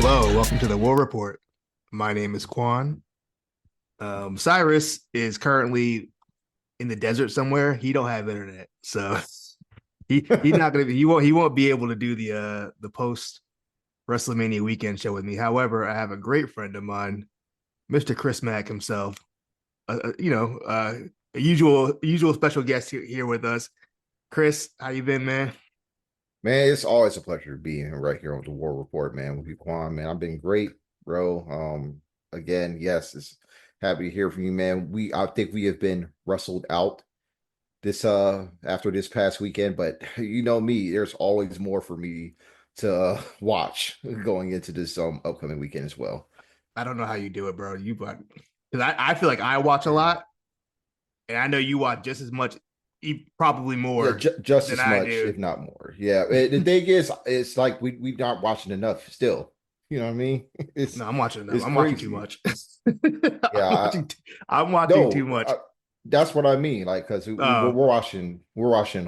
Hello, welcome to the War Report. My name is Quan. Cyrus is currently in the desert somewhere. He don't have internet, so he not gonna be, he won't be able to do the post Wrestlemania weekend show with me. However, I have a great friend of mine, Mr. Chris Mack himself. A usual special guest here with us. Chris, how you been, man? Man, it's always a pleasure being right here on the War Report, man, with you, Quan. Man, I've been great, bro. Again, yes, it's happy to hear from you, man. I think we have been wrestled out this after this past weekend, but you know me, there's always more for me to watch going into this upcoming weekend as well. I don't know how you do it, bro. You but because I feel like I watch a lot, and I know you watch just as much, probably Yeah, more just than as I much, do. if not more. Yeah, the thing is, it's like we not watching enough still. You know what I mean? No, I'm watching enough. It's I'm watching too crazy. much. Yeah, I'm watching. I'm watching too no, much. that's what I mean. Like, because we're Uh, watching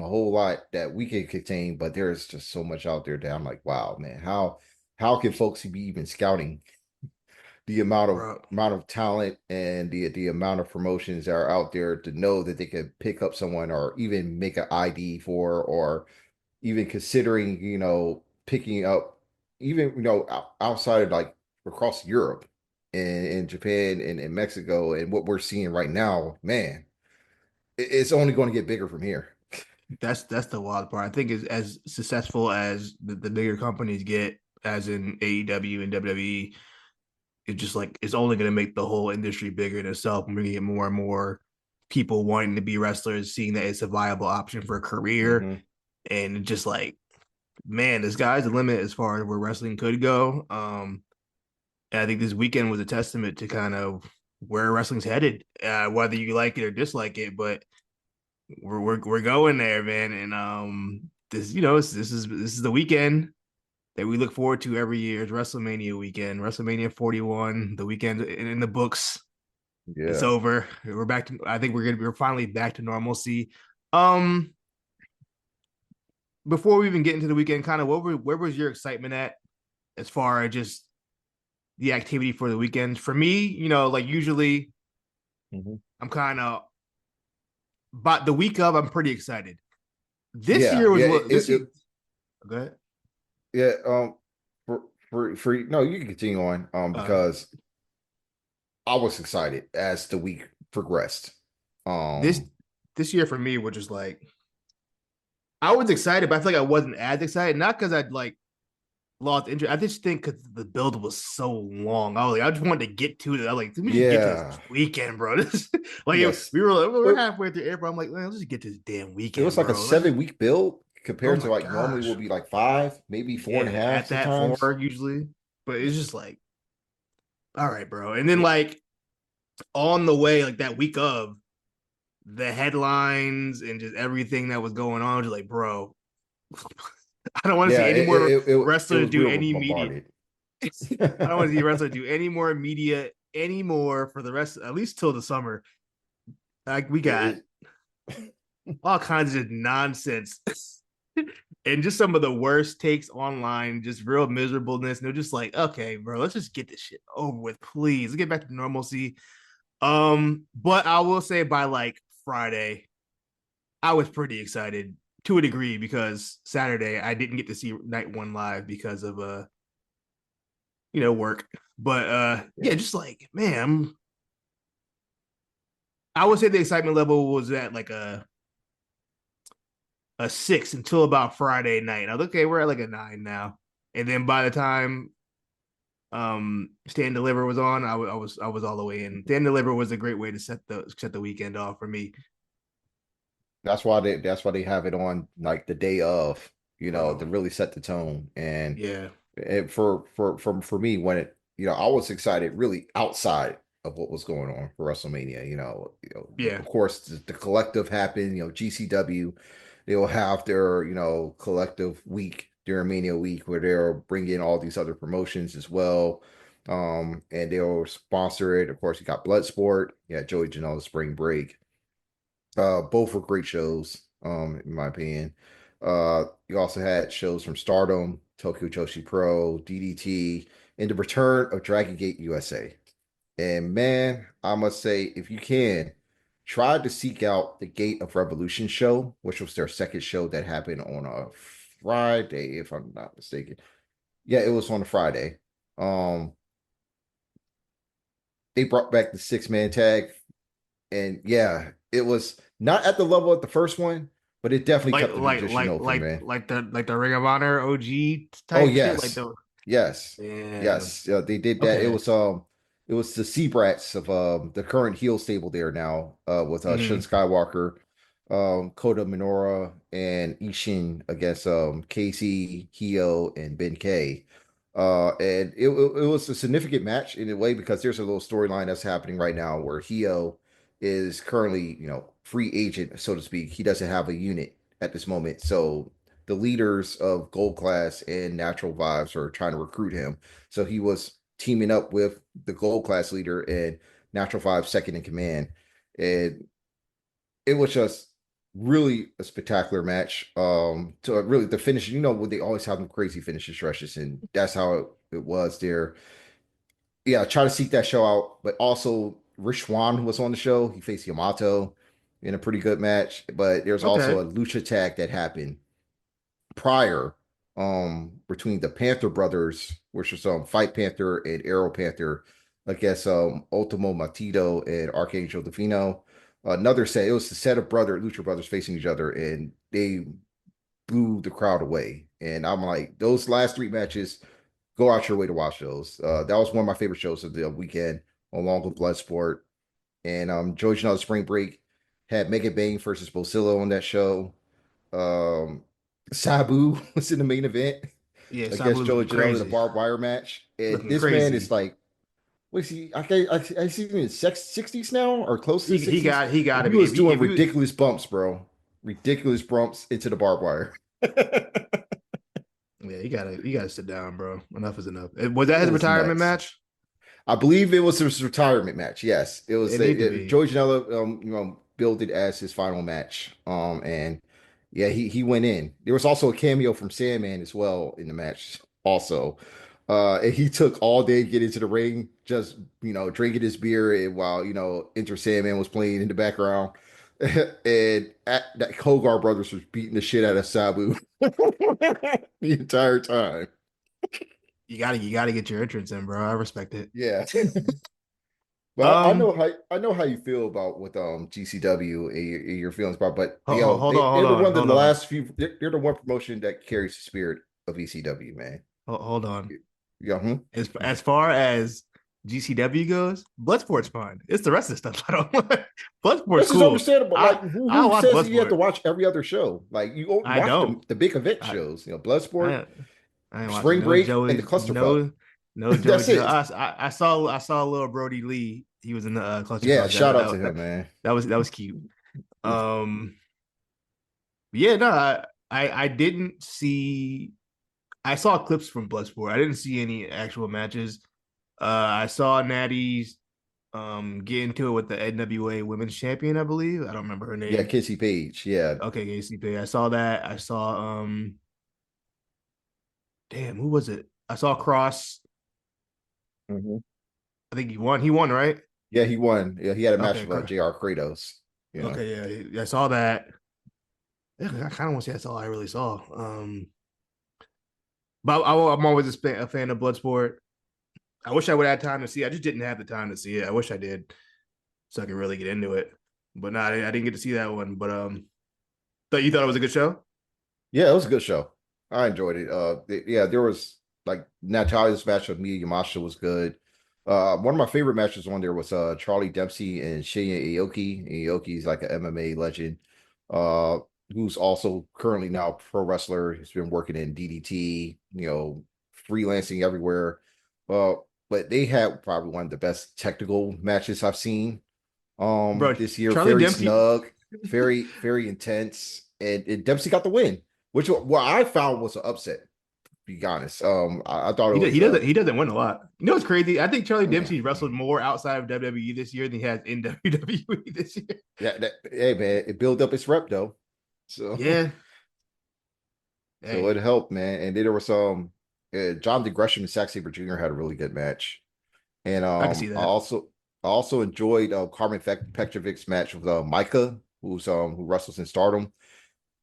a whole lot that we can contain, but there's just so much out there that I'm like, wow, man, how can folks be even scouting the bro, amount of talent and the amount of promotions that are out there to know that they could pick up someone or even make an ID for, or even considering, picking up even, outside of like across Europe and Japan and Mexico and what we're seeing right now, man, it's only going to get bigger from here. that's the wild part. I think as successful as the bigger companies get, as in AEW and WWE, it's just like it's only going to make the whole industry bigger in itself, and we're going to get more and more people wanting to be wrestlers, seeing that it's a viable option for a career, Hmm. and just like, man, the sky's the limit as far as where wrestling could go. And I think this weekend was a testament to kind of where wrestling's headed, whether you like it or dislike it. But we're going there, man. And this this is the weekend that we look forward to every year. It's WrestleMania weekend, WrestleMania 41. The weekend in the books. It's Yeah. over. We're back to. I think we're finally back to normalcy. Um, Before we even get into the weekend, kind of where was your excitement at as far as just the activity for the weekend? For me, like usually Hmm. I'm kind of, but the week of I'm pretty excited. This Yeah. year was Yeah. what this year. Okay. Yeah. For no, you can continue on. Uh, Because I was excited as the week progressed. this Um, this year for me was just like I was excited, but I feel like I wasn't as excited. Not because I'd like lost interest. I just think because the build was so long. I just wanted to get to it. I was like, let me just get to this yeah. weekend, bro. This, like Yes. we were But halfway through April. I'm like, man, let's just get to this damn it was weekend, like a bro. Let's just, 7 week build oh compared to my like normally gosh. will be like five, maybe four and a Yeah, half at that sometimes. four usually. But it's just like, all right, bro. And then like on the way, like that week of the headlines and just everything that was going on, just like, bro, I don't want to Yeah, see any more it wrestlers was do real any media. bombarded. I don't want to see wrestlers do any more media anymore for the rest, at least till the summer. Like we got It, all kinds of nonsense and just some of the worst takes online, just real miserableness. And they're just like, okay, bro, let's just get this shit over with, please. Let's get back to normalcy. But I will say by like Friday, I was pretty excited to a degree because Saturday I didn't get to see night one live because of work. But yeah, yeah, just like, man, I would say the excitement level was at like a six until about Friday night. I was okay, we're at like a nine now. And then by the time Stand Deliver was on, I was all the way in. Stand Deliver was a great way to set the weekend off for me. that's why they have it on like the day of, Oh to really set the tone. And yeah, for me, when I was excited really outside of what was going on for WrestleMania. yeah, Of course, the collective happened. GCW, they will have their collective week during Mania week where they'll bring in all these other promotions as well. And they'll sponsor it. Of course, you got Bloodsport, yeah, Joey Janela's Spring Break. Both were great shows, in my opinion. You also had shows from Stardom Tokyo Joshi Pro, DDT, and the return of Dragon Gate USA. And man, I must say, if you can, try to seek out the Gate of Revolution show, which was their second show that happened on a Friday, if I'm not mistaken. Yeah, it was on a Friday. Um, they brought back the 6-man tag, and yeah, it was not at the level of the first one, but it definitely Like kept the like tradition like open, like man. like the Ring of Honor OG Oh type shit. Like yes, the yes, yeah. yes. They did that. Okay. It was the Sea Brats of the current heel stable there now, with Shun Hmm. Skywalker, Kota Minoura, and Ishin against Casey, Hio, and Ben K. And it was a significant match in a way because there's a little storyline that's happening right now where Hio is currently, free agent, so to speak. He doesn't have a unit at this moment, so the leaders of Gold Class and Natural Vibes are trying to recruit him. So he was teaming up with the Gold Class leader and Natural Vibes second in command. And it was just really a spectacular match. To really the finish, when they always have them crazy finishing stretches, and that's how it was there. Yeah, try to seek that show out, but also Rich Swann was on the show. He faced Yamato in a pretty good match, but there's also Okay. a lucha tag that happened prior, between the Panther brothers, which was Fight Panther and Arrow Panther, against Ultimo Matito and Archangel Divino. Another set, it was the set of Lucha brothers facing each other, and they blew the crowd away. And I'm like, those last three matches, go out your way to watch those. That was one of my favorite shows of the weekend, along with Bloodsport. And George Now Spring Break had Mega Bang versus Bocillo on that show. Um, Sabu was in the main event Yeah, against Sabu's Joe looking Janela in a crazy. barbed wire match. And Looking this man is crazy. like, what is he? I see him in 60s now or close to the He 60s. got he got And to he be was doing if you ridiculous bumps, bro. Ridiculous bumps into the barbed wire. It yeah you gotta sit down, bro. Enough is enough. Was that his was retirement nuts. match? I believe it was his retirement match. Yes, it was. It need to be. Joey Janela, billed it as his final match. And yeah, he went in. There was also a cameo from Sandman as well in the match. Also, and he took all day to get into the ring, just drinking his beer, and while Enter Sandman was playing in the background. And that Kogar brothers was beating the shit out of Sabu the entire time. You gotta get your entrance in, bro. I respect it. Yeah. But I Um, know how you feel about with GCW and your feelings about, but hold on, they're hold the on, one of hold the on. last few, they're the one promotion that carries the spirit of ECW, man. Hold on. Yeah, As far as GCW goes, Bloodsport's fine. It's the rest of the stuff I don't like. Bloodsport's this is cool. understandable. Like I who watch says that you have to Bloodsport. watch every other show? Like you I watch don't. the big event I shows, Bloodsport, I I ain't watching Spring no Break, and the Joey, Clusterfuck. no Joey That's Joe. it. I saw little Brody Lee. He was in the Yeah, clusterfuck. shout out to him, man. That was cute. Um, yeah, no, I didn't see. I saw clips from Bloodsport. I didn't see any actual matches. I saw Natty's get into it with the NWA Women's Champion, I believe. I don't remember her Yeah, name. Kissy Page. Yeah. Okay, KCP. I saw that. I saw damn, who was it? I saw Cross. Mhm. I think he won. He won, right? Yeah, he won. Yeah, he had a match Okay, with JR Kratos. okay, yeah. I saw that. Yeah, I kind of want to say that's all I really saw. But I'm always a fan of Bloodsport. I wish I would have had time to see it. I just didn't have the time to see it. I wish I did, so I could really get into it. But no, I didn't get to see that one. But thought you thought it was a good show. Yeah, it was a good show. I enjoyed it. Yeah, there was like Natalia's match with Mia Yamashita was good. One of my favorite matches on there was Charlie Dempsey and Shinya Aoki. Aoki is like an MMA legend, uh, who's also currently now a pro wrestler. He's been working in DDT, freelancing everywhere. Uh, but they had probably one of the best technical matches I've seen Bro, this year. Charlie Very Dempsey. snug, very intense, and Dempsey got the win, which what I found was an upset. To be honest, I thought it was He doesn't win a lot. You know what's crazy? I think Charlie yeah, Dempsey wrestled more outside of WWE this year than he has in WWE this year. yeah. Hey man, it built up its rep though. So Yeah, So it Hey, helped, man. And then there was some John DeGresham and Zack Sabre Jr. had a really good match. And I can see I that. also enjoyed Carmen Petrovic's match with Micah, who wrestles in Stardom.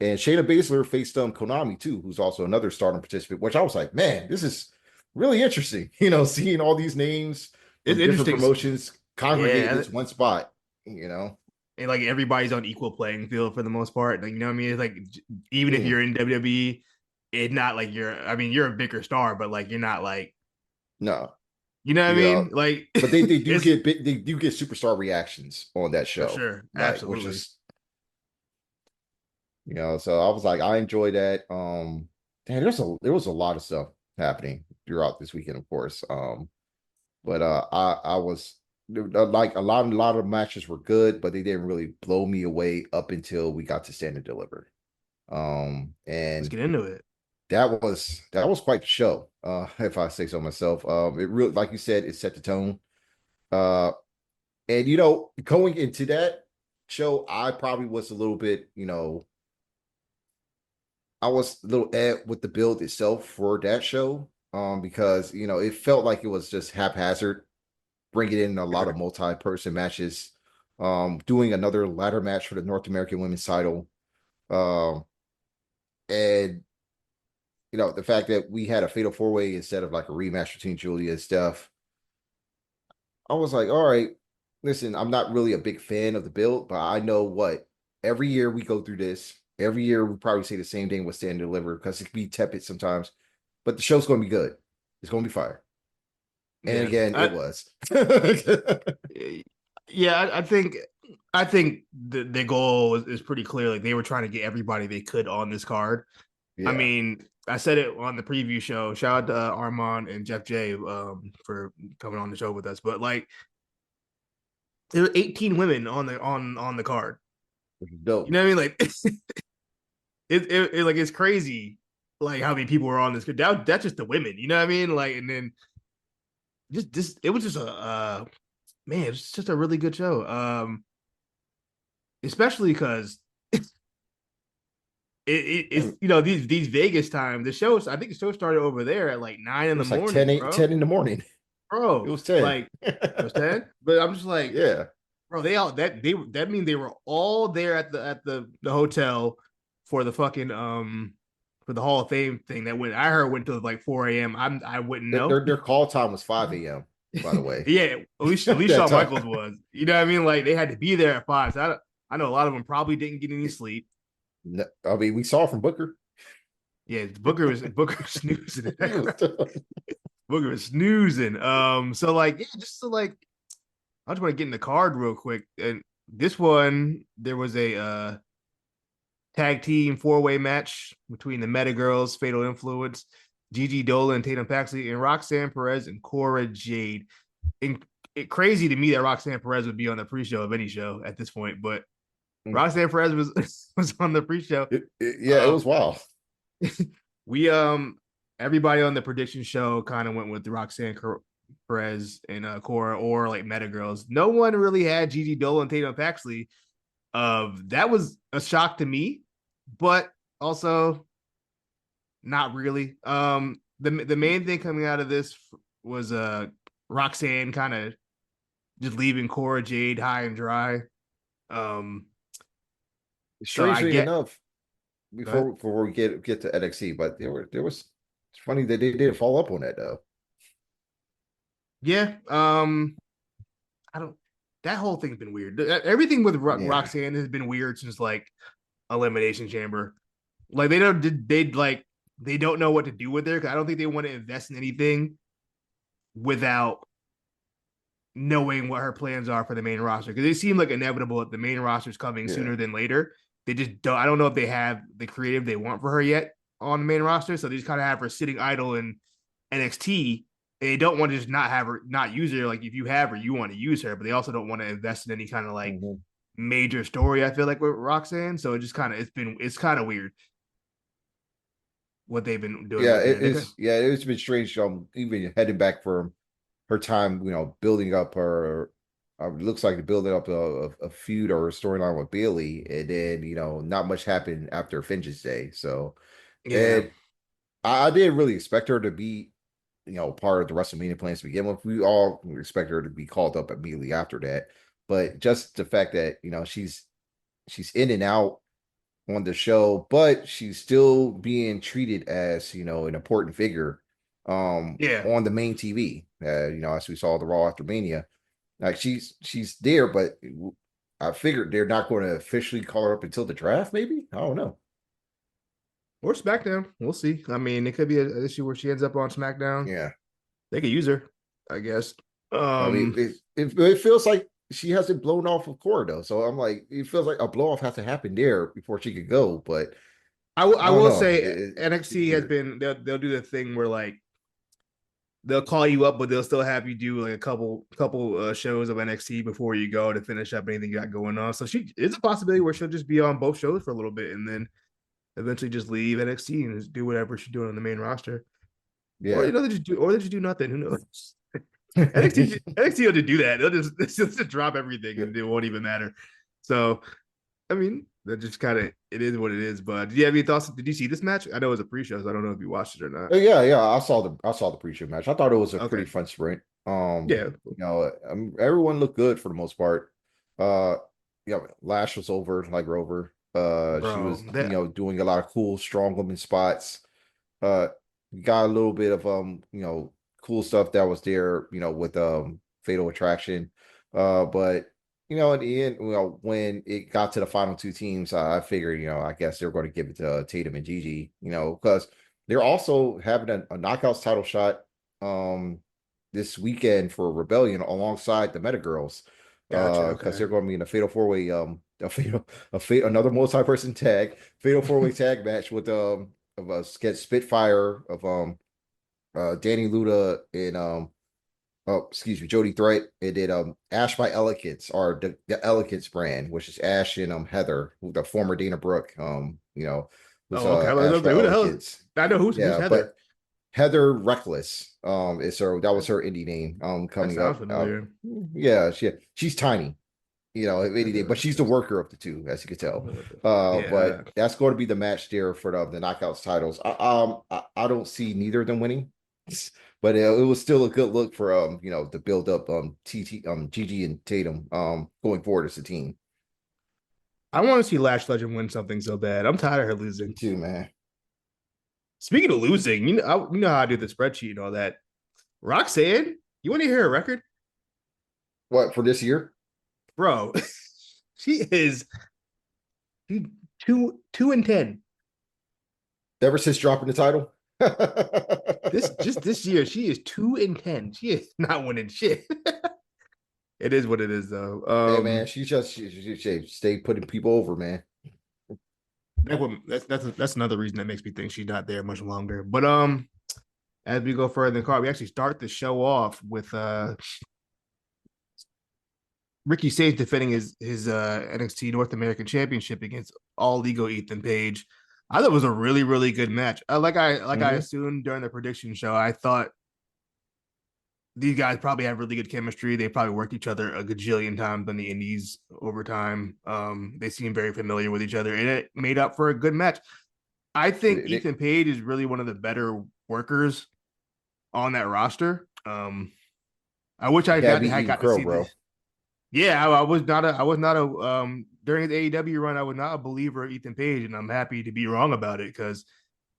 And Shayna Baszler faced Konami too, who's also another Stardom participant, which I was like, man, this is really interesting. Seeing all these names It's from different interesting. promotions congregate in Yeah, this one spot. and like everybody's on equal playing field for the most part. Like you know what I mean? It's like even if Mm, you're in WWE, it's not like you're. I mean, you're a bigger star, but like you're not like no, you know what I you know, mean? Like but it's they do get superstar reactions on that for show, sure, like which absolutely. is so I was like, I enjoy that. Damn, there was a lot of stuff happening throughout this weekend, of course. But I was like a lot of matches were good, but they didn't really blow me away up until we got to Stand and Deliver. Let's And get into it. that was quite the show, if I say so myself. It really, like you said, it set the tone. Uh, and going into that show, I probably was a little bit, I was a little with the build itself for that show, because it felt like it was just haphazard, bringing in a lot of Sure. multi-person matches, doing another ladder match for the North American Women's Title, um, and the fact that we had a fatal four-way instead of like a rematch between Julia and Steph. I was like, all right, listen, I'm not really a big fan of the build, but I know what every year we go through this. Every year we probably say the same thing with Stand and Deliver because it can be tepid sometimes, but the show's going to be good. It's going to be fire. And Yes. again, it was. Yeah, I think the goal is pretty clear. Like they were trying to get everybody they could on this card. I Yeah. mean, I said it on the preview show. Shout out to Armand and Jeff J for coming on the show with us. But like there were 18 women on the card. You Dope. know what I mean? Like like it's crazy like how many people were on this. That's just the women. You know what I mean? Like and then just this it was just a man, it's just a really good show. Especially because it's And these Vegas time. The shows I think the show started over there at like 9 it in the was like 10, morning, 8, bro. 10 in the morning. It Bro, was 10. like it was 10. But I'm just like, Yeah. bro, that means they were all there at the hotel for the fucking for the Hall of Fame thing that went I heard went to like 4 a.m. I wouldn't know. Their call time was 5 a.m., by the way. Yeah, at least That Shawn time. Michaels was. You know what I mean? Like they had to be there at 5. So I know a lot of them probably didn't get any sleep. No, I mean, we saw from Booker. Yeah, Booker was snoozing in that crowd. Booker was snoozing. So like, yeah, just to like, I just want to get in the card real quick. And this one, there was a tag team four-way match between the Meta Girls, Fatal Influence, Gigi Dolan, Tatum Paxley, and Roxanne Perez and Cora Jade. And crazy to me that Roxanne Perez would be on the pre-show of any show at this point, but Roxanne Perez was was on the pre-show. Yeah, it Um, was wild. we everybody on the prediction show kind of went with Roxanne Perez and Cora or like Meta Girls. No one really had Gigi Dolan and Tatum Paxley. That was a shock to me, but also not really. The main thing coming out of this was Roxanne kind of just leaving Cora Jade high and dry. Um, so I Strangely get enough, go ahead. before we get to NXT, but there was it's funny that they didn't follow up on that though. Yeah. I don't. That whole thing's been weird. Everything with Yeah. Roxanne has been weird since like Elimination Chamber. Like they don't know what to do with her. 'Cause I don't think they want to invest in anything without knowing what her plans are for the main roster. Because it seemed like inevitable that the main roster is coming Yeah. sooner than later. They just don't. I don't know if they have the creative they want for her yet on the main roster. So they just kind of have her sitting idle in NXT. They don't want to just not have her, not use her. Like if you have her, you want to use her, but they also don't want to invest in any kind of like Mhm. major story. I feel like with Roxanne, so it just kind of it's kind of weird what they've been doing Yeah, with her. it's been strange. Even heading back from her time, building up her. It looks like building up a feud or a storyline with Bailey, and then not much happened after Vengeance Day. So Yeah. And I didn't really expect her to be, part of the WrestleMania plans to begin with. We all expect her to be called up immediately after that. But just the fact that, she's in and out on the show, but she's still being treated as, an important figure Yeah. on the main TV. As we saw the Raw after Mania. Like she's there, but I figured they're not going to officially call her up until the draft, maybe? I don't know. Or SmackDown. We'll see. I mean, it could be an issue where she ends up on SmackDown. Yeah. They could use her, I guess. I mean, Um, it feels like she hasn't blown off of core though. So I'm like, it feels like a blow off has to happen there before she could go. But I I don't will know. say It's NXT has weird. been they'll do the thing where like they'll call you up, but they'll still have you do like a couple shows of NXT before you go to finish up anything you got going on. So she it's a possibility where she'll just be on both shows for a little bit and then eventually just leave NXT and just do whatever she's doing on the main roster. Or Yeah. they just do nothing. Who knows? NXT will just do that. They'll just drop everything and it won't even matter. So I mean, that just kind of it is what it is. But do you have any thoughts? Did you see this match? I know it was a pre-show, so I don't know if you watched it or not. Yeah, yeah. I saw the pre-show match. I thought it was a pretty Okay, fun sprint. yeah, Everyone looked good for the most part. Uh, Lash was over like Rover. She bro. was, That doing a lot of cool strong woman spots. Uh, got a little bit of cool stuff that was there, with Fatal Attraction. But in the end, when it got to the final two teams, I figured, I guess they're going to give it to Tatum and Gigi, because they're also having a knockouts title shot this weekend for Rebellion alongside the Meta Girls. gotcha. Because Okay. they're going to be in a fatal four way, another multi-person fatal four-way tag match with of Spitfire of Danny Luda and Jody Threat. It did Ash by Elegance or the Elegance brand, which is Ash and Heather, who the former Dana Brooke, who's Oh, okay. I Ash was by like, who the hell? Elegance. I know who's Yeah, Heather. but Heather Reckless is her, that was That, her indie name that coming sounds up. familiar. Yeah, she's tiny, if anything, but Heather she's the Reckless. worker of the two, as you can tell. Yeah. But that's going to be the match there for the knockouts titles. I don't see neither of them winning, but it was still a good look for the build up Gigi and Tatum going forward as a team. I want to see Lash Legend win something so bad. I'm tired of her losing. Me too, man. Speaking of losing, you know how I do the spreadsheet and all that. Roxanne, you want to hear her record, What for this year? bro? she is she, 2-10. Ever since dropping the title. This year, she is 2-10. She is not winning shit. It is what it is, though. Hey man, she stay putting people over, man. That's another reason that makes me think she's not there much longer. But as we go further in the card, we actually start the show off with Ricky Sage defending his NXT North American Championship against All Ego Ethan Page. I thought it was a really good match. I Hmm. assumed during the prediction show, I thought these guys probably have really good chemistry. They probably worked each other a gajillion times on the indies over time. They seem very familiar with each other, and it made up for a good match. I think Ethan Page is really one of the better workers on that roster. I wish You I gotta got be had Eden got to Crow, see bro. this. Yeah, I was not a during his AEW run, I was not a believer of Ethan Page, and I'm happy to be wrong about it because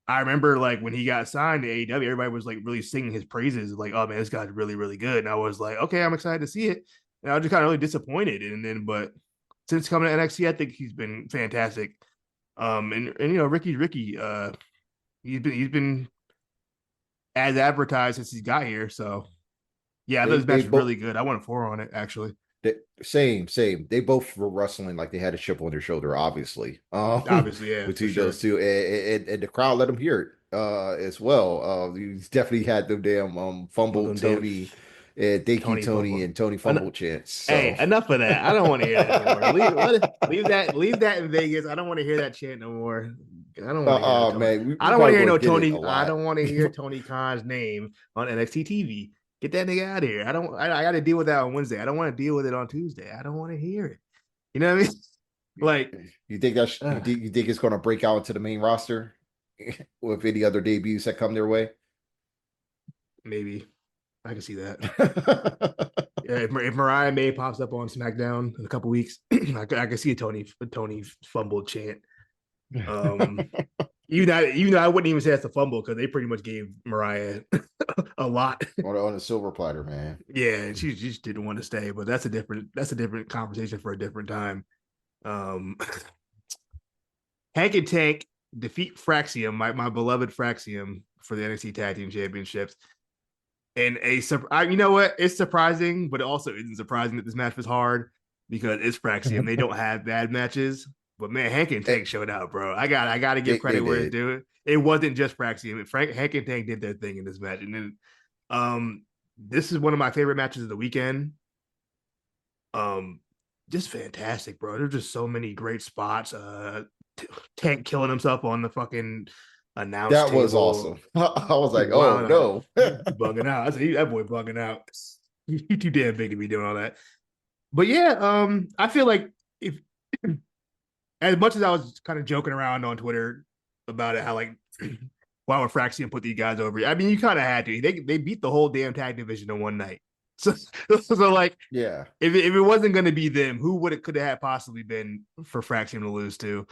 I remember like when he got signed to AEW, everybody was like really singing his praises, like, oh man, this guy's really good. And I was like, okay, I'm excited to see it. And I was just kind of really disappointed. And then but since coming to NXT, I think he's been fantastic. And Ricky, he's been as advertised since he got here. So yeah, I thought They this they match was both really good. I went 4 on it actually. same. They both were wrestling like they had a chip on their shoulder, obviously. Obviously, yeah, for Between those sure. two, and the crowd let them hear it as well. You definitely had them damn Well, fumbled them damn Tony, and thank you Tony Tony, Fumble. and Tony fumbled chants. Hey, So, enough of that. I don't want to hear that no more. Leave that in Vegas. I don't want to hear that chant no more. I don't want to hear no Tony. man, I we don't want probably to hear going no to get it a Tony. I lot. don't want to hear Tony Khan's name on NXT TV. Get that nigga out of here. I don't. I got to deal with that on Wednesday. I don't want to deal with it on Tuesday. I don't want to hear it. You know what I mean? Like, You think uh, you think it's going to break out into the main roster? with any other debuts that come their way. Maybe I can see that. Yeah, if Mariah May pops up on SmackDown in a couple weeks, I can see a Tony fumble chant. Um, even though I wouldn't even say that's a fumble because they pretty much gave Mariah a lot. On a silver platter, man. Yeah, and she just didn't want to stay, but that's a different conversation for a different time. Um, Hank and Tank defeat Fraxium, my beloved Fraxium, for the NXT Tag Team Championships. And you know what? It's surprising, but it also isn't surprising that this match was hard because it's Fraxium. They don't have bad matches, but man, Hank and Tank showed out, bro. I got to give They credit where it's did. due. It wasn't just Fraxium. Hank and Tank did their thing in this match, and then this is one of my favorite matches of the weekend. Um, just fantastic, bro. There's just so many great spots. Tank killing himself on the fucking announce That was table. awesome. I was He like, oh wild. no. He bugging out. I said, that boy bugging out. He too damn big to be doing all that. But yeah, I feel like if as much as I was kind of joking around on Twitter about it, how like why would Fraxian put these guys over? I mean, you kind of had to. They beat the whole damn tag division in one night. So like Yeah. if it wasn't going to be them, who would it could have possibly been for Fraxium to lose to?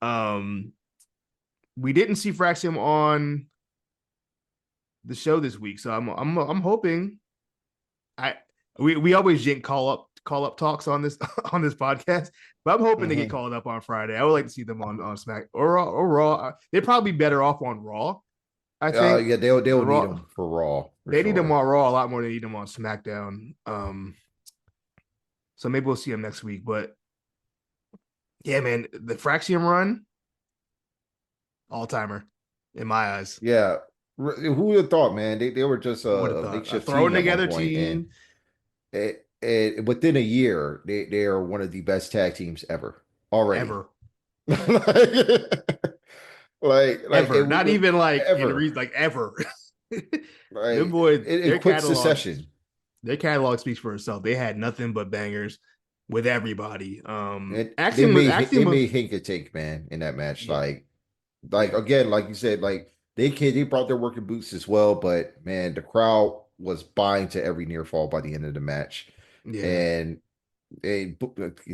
Um, we didn't see Fraxium on the show this week, so I'm hoping I we always jinx call up talks on this on this podcast, but I'm hoping they get Hmm. called up on Friday. I would like to see them on Smack or Raw. They're probably better off on Raw. I think Yeah, they'll need Raw them for Raw for they need them sure. on Raw a lot more than they need them on SmackDown. So maybe we'll see them next week. But yeah, man, the Fraxium run all timer in my eyes. Yeah. Who would have thought, man? They were just Who would have a thought a makeshift thrown team at one together point, and team within a year, they are one of the best tag teams ever already. ever? Like Ever. Not even like in ever. reason like ever. Them Like boys, in quick succession. their catalog speaks for itself. They had nothing but bangers with everybody. And they Axiom was made Hank a take, man, in that match. yeah, Like yeah, again, like you said, like they brought their working boots as well, but man, the crowd was buying to every near fall by the end of the match. yeah, And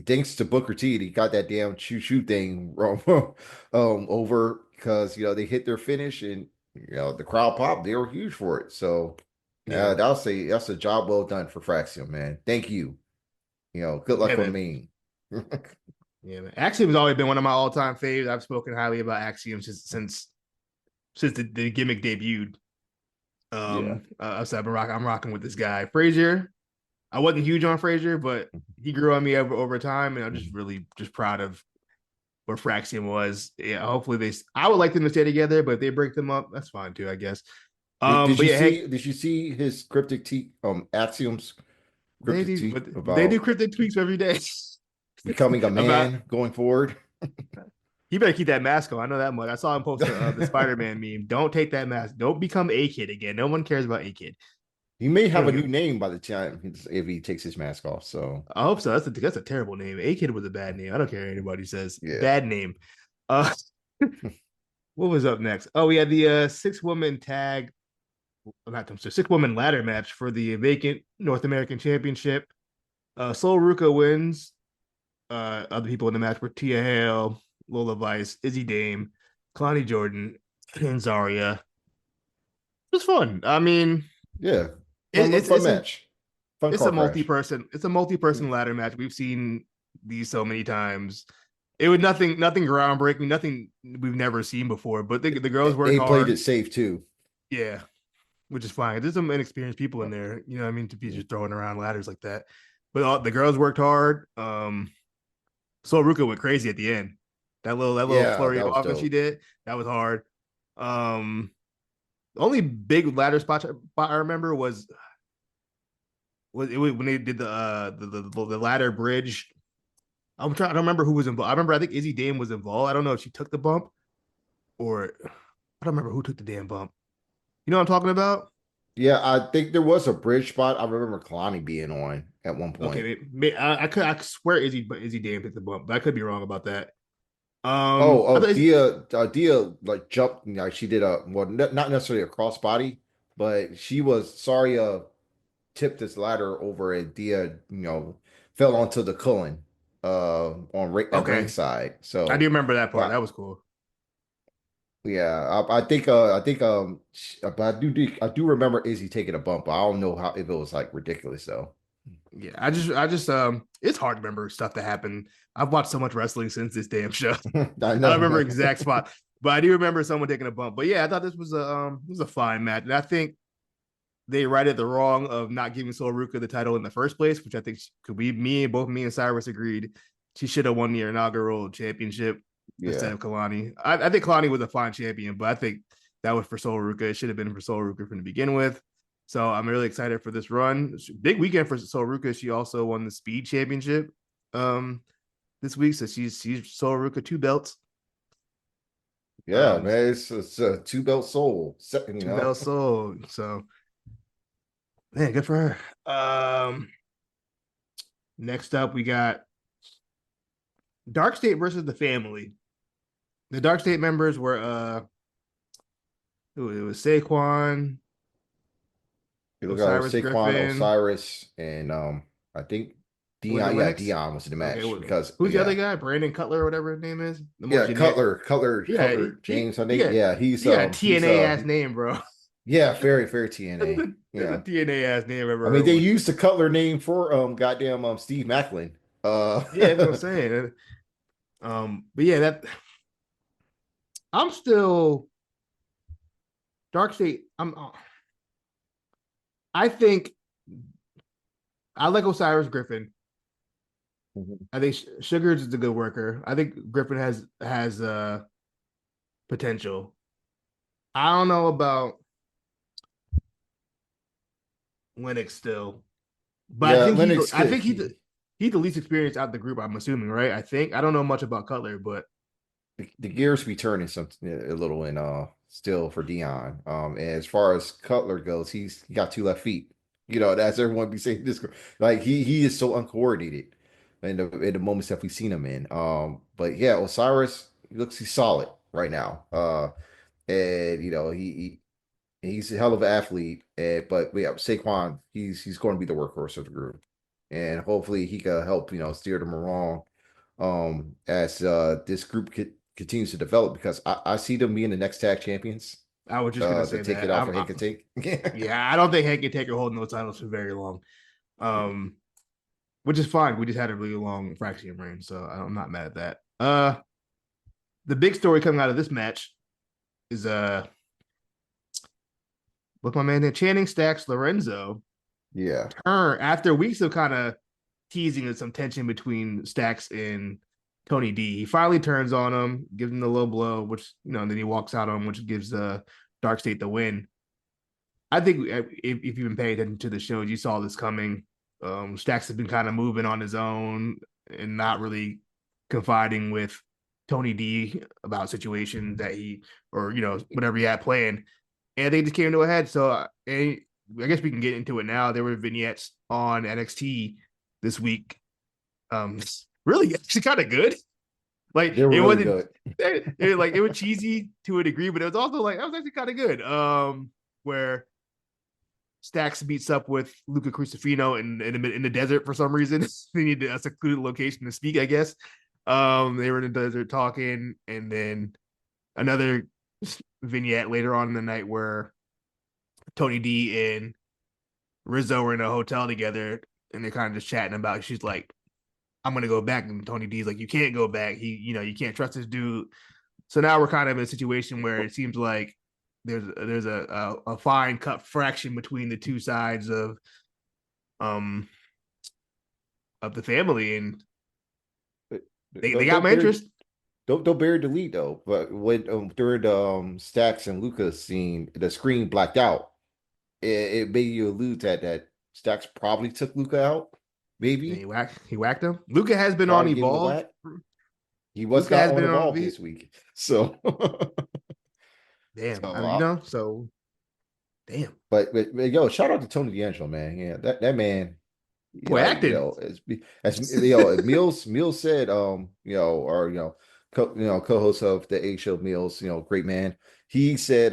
thanks to Booker T, he got that damn choo choo thing over because they hit their finish and the crowd popped. They were huge for it. So yeah, I'll say that's a job well done for Fraxium, man. Thank you. Good yeah, luck on the man. main. Yeah, man. Axiom has always been one of my all-time faves. I've spoken highly about Axiom since the gimmick debuted. Yeah. So I'm rocking with this guy. Frazier, I wasn't huge on Frazier, but he grew on me over time, and I'm just really just proud of where Fraxium was. Yeah, hopefully I would like them to stay together, but if they break them up, that's fine too, I guess. Did But you yeah, heck, see? Did you see his cryptic tweet? Axiom's they cryptic do, tweet but they do about cryptic tweaks every day becoming a about man going forward. he better keep that mask on. I know that much. I saw him post the Spider-Man meme. Don't take that mask. Don't become a kid again. No one cares about a kid. He may You have know, a new name by the time if he takes his mask off. So I hope so. That's a terrible name. A kid was a bad name. I don't care what anybody says. yeah, Bad name. Uh, what was up next? Oh, we had the six woman tag, not so 6 woman ladder match for the vacant North American Championship. Sol Ruka wins. Other people in the match were Tia Hale, Lola Vice, Izzy Dame, Kalani Jordan, and Zarya. It was fun. I mean, yeah, it, it's fun it's a match, fun car crash. it's a multi-person ladder match. We've seen these so many times. It was nothing groundbreaking, nothing we've never seen before. But the girls worked They played it hard. safe too. Yeah, which is fine. There's some inexperienced people in there, you know what I mean, to be just throwing around ladders like that. But the girls worked hard. So Ruka went crazy at the end. That little Yeah, flurry that of was offense she dope. did, that was hard. The only big ladder spot I remember was it was when they did the ladder bridge. I don't remember who was involved. I remember I think Izzy Dame was involved. I don't know if she took the bump or I don't remember who took the damn bump. You know what I'm talking about? Yeah, I think there was a bridge spot. I remember Kalani being on at one point. Okay, I swear Izzy Dame took the bump, but I could be wrong about that. I thought Dia like jumped. She did a well, not necessarily a crossbody, but she was sorry. Tipped this ladder over, and Dia, fell onto the Cullen at okay. ringside. I do So, remember that part. but That was cool. yeah, I think but I do remember Izzy taking a bump. I don't know how if it was like ridiculous though. Yeah, I just it's hard to remember stuff that happened. I've watched so much wrestling since this damn show. I I don't know. remember exact spot, but I do remember someone taking a bump. But yeah, I thought this was a fine match, and I think they righted the wrong of not giving Soruka the title in the first place, which I think could be both me and Cyrus agreed she should have won the inaugural championship instead Yeah, of Kalani. I think Kalani was a fine champion, but I think that was for Soruka. It should have been for Soruka from the begin with. So I'm really excited for this run. Big weekend for Soruka. She also won the speed championship um this week. So she's Soruka 2 belts. yeah, Um man. It's a two belt soul. two belts sold. So man, good for her. Next up we got Dark State versus the Family. The Dark State members were it was Saquon, You look at Osiris Saquon, Griffin. Osiris, and I think Was it Dion. Yeah, Lennox? Dion was in the Okay, match because who's the other yeah, guy? Brandon Cutler or whatever his name is. The most yeah, generic. Cutler, Yeah, James. I he think got yeah, he got a TNA ass name, bro. yeah, very TNA. That's a Yeah, TNA ass name I've ever I mean heard they one. used the Cutler name for goddamn Steve Macklin. Yeah, that's what I'm saying. But yeah, that I'm still Dark State. I think I like Osiris Griffin. I think Sugars is a good worker. I think Griffin has potential. I don't know about Lennox still, but I Yeah, think Lennox I could think he's the least experienced out of the group. I'm assuming, right? I don't know much about Cutler, but the gears be turning some a little in still for Dion. And as far as Cutler goes, he got two left feet. That's everyone be saying this like he is so uncoordinated in the moments that we've seen him in. But yeah, Osiris he's solid right now. And he's a hell of an athlete. But yeah, Saquon, he's going to be the workhorse of the group. And hopefully he can help, steer them along as this group continues to develop because I see them being the next tag champions I was just gonna to say take it that. off of Hank and Take. Yeah, I don't think Hank can take her holding those titles for very long. Um, which is fine. We just had a really long fraction reign, so I'm not mad at that. The big story coming out of this match is with my man there, Channing Stacks Lorenzo Yeah, turn after weeks of kind of teasing and some tension between Stacks and Tony D. He finally turns on him, gives him the low blow, which and then he walks out on him, which gives Dark State the win. I think if you've been paying attention to the show, you saw this coming. Stacks has been kind of moving on his own and not really confiding with Tony D about situations that he or whatever he had planned, and they just came to a head. So, and I guess we can get into it now. There were vignettes on NXT this week. Um, really, actually kind of good. Like they were it really wasn't good. it was cheesy to a degree, but it was also like that was actually kind of good. Where Stacks meets up with Luca Crucifino in the desert for some reason. They need a secluded location to speak, I guess. They were in the desert talking, and then another vignette later on in the night where Tony D and Rizzo were in a hotel together, and they're kind of just chatting about. She's like, "I'm gonna go back," and Tony D's like, "You can't go back. You can't trust this dude." So now we're kind of in a situation where it seems like there's a fine cut fraction between the two sides um of the family, and they got Don't my bury interest. don't bury the lead though. But when during the Stacks and Lucas scene, the screen blacked out. It made you allude that Stacks probably took Luca out. And Maybe he whacked him. Luca has been on probably gave him a Evolve. whack. He was Luca not has on been on Evolve V. this week, so Damn, so. I mean, so damn. But yo, shout out to Tony D'Angelo, man. Yeah, that man, Boy, acting. as if Mills said, or co-host of the A Show Meals, great man. He said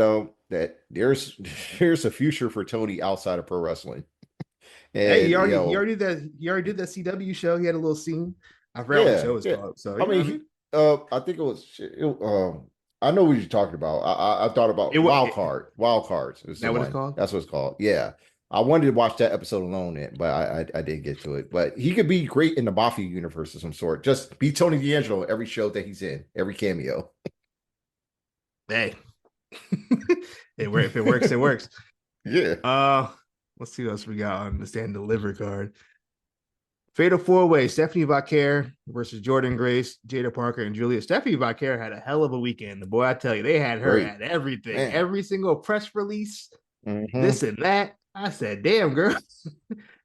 that there's a future for Tony outside of pro wrestling, Hey, and he already did that CW show. He had a little scene. I forgot what the yeah, show was yeah. called. So I you know mean, what I mean. I think it was. I know what you're talking about. I thought It about was Wild Cards is the that what it's one. called? That's what it's called. Yeah, I wanted to watch that episode alone, but I didn't get to it. But he could be great in the Mafia universe of some sort. Just be Tony D'Angelo every show that he's in, every cameo. Hey, if it works, it works. Yeah, Uh, let's see what else we got on the stand deliver card. Fatal four way: Stephanie Vaquer versus Jordan Grace, Jada Parker, and Julia. Stephanie Vaquer had a hell of a weekend. The boy, I tell you, they had her great at everything, man. every single press release, this Hmm. and that. I said, "Damn, girl!"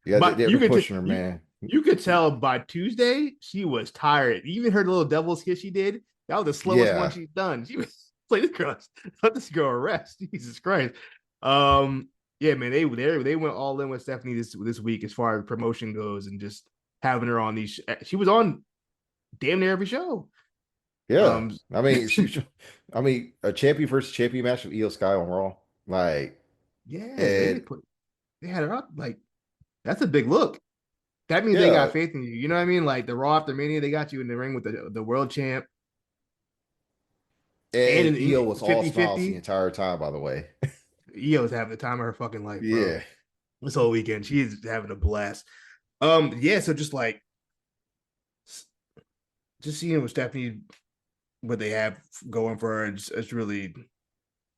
Yeah, But they're pushing her, you man. you could tell by Tuesday she was tired. Even her little devil's kiss she did, that was the slowest one Yeah, she's done. She was like, "This girl, let this girl rest." Jesus Christ. Yeah, man, they went all in with Stephanie this week as far as promotion goes, and just having her on these. She was on damn near every show. yeah. Um, I mean, I mean, a champion versus champion match of Io Sky on Raw, like, yeah, and they had her up like that's a big look. That means they yeah, got faith in you. You know what I mean? Like the Raw after Mania, they got you in the ring with the world champ and and Io in was all smiles the 50-50. entire time. By the way, Io's having the time of her fucking life, bro. yeah, This whole weekend, she's having a blast. Yeah, so just seeing with Stephanie what they have going for her, it's really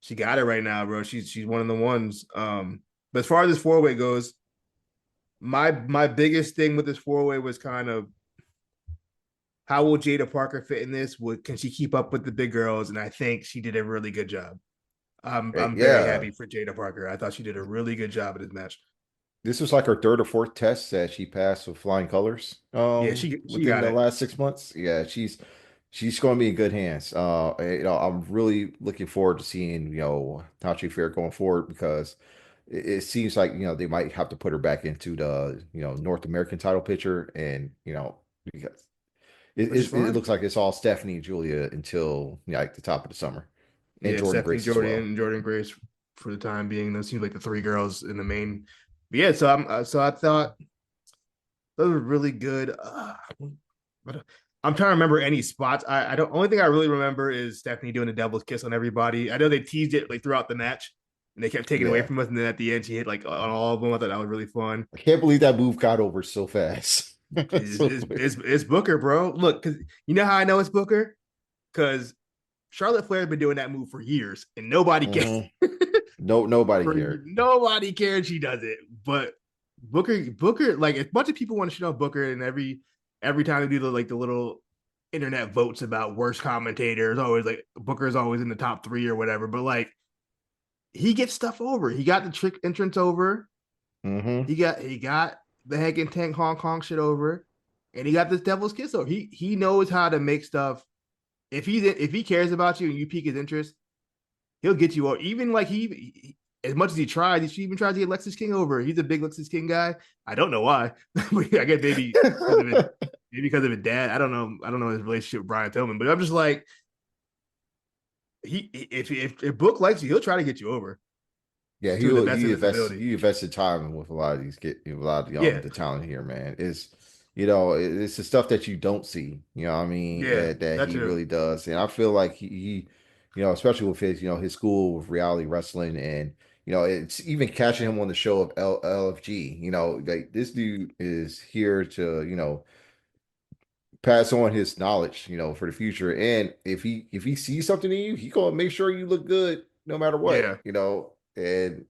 she got it right now, bro. She's one of the ones. But as far as this four way goes, my biggest thing with this four way was kind of how will Jada Parker fit in this? Can she keep up with the big girls? And I think she did a really good job. I'm very yeah. happy for Jada Parker. I thought she did a really good job in this match. This was like her third or fourth test that she passed with flying colors. Yeah, she Within got the it. last 6 months, yeah, she's going to be in good hands. I'm really looking forward to seeing how she fare going forward because it seems like they might have to put her back into the North American title picture, and because Which is it fine. looks like it's all Stephanie and Julia until like the top of the summer, and Yeah, Jordan Stephanie Grace as Jordan well. and Jordan Grace for the time being. Those seems like the three girls in the main. But yeah, so I thought those were really good. But I'm trying to remember any spots. I don't. Only thing I really remember is Stephanie doing a devil's kiss on everybody. I know they teased it like throughout the match, and they kept taking it away Yeah, from us. And then at the end, she hit like on all of them. I thought that was really fun. I can't believe that move got over so fast. So quick. It's Booker, bro. Look, because you know how I know it's Booker because Charlotte Flair has been doing that move for years, and nobody cares. Hmm. No, nobody For cared. nobody cared she does it, but Booker, like a bunch of people want to shit on Booker, and every time they do the little internet votes about worst commentators, always like Booker is always in the top three or whatever. But like he gets stuff over. He got the trick entrance over. Hmm. He got the Heck and Tank Hong Kong shit over, and he got this Devil's Kiss over. He knows how to make stuff. If he cares about you and you pique his interest, he'll get you over. Even like as much as he tried, he even tried to get Lexus King over. He's a big Lexus King guy. I don't know why. I guess maybe because of his dad. I don't know. I don't know his relationship with Brian Tillman, but I'm just like if Book likes you, he'll try to get you over Yeah, to the best of his ability. he invested time with a lot of a lot of Yeah, the talent here, man. It's the stuff that you don't see, what I mean, yeah, that that he too. really does. And I feel like especially with his, his school with reality wrestling and it's even catching him on the show of LFG, like this dude is here to, pass on his knowledge, for the future. And if he sees something in you, he gonna make sure you look good no matter what, Yeah, And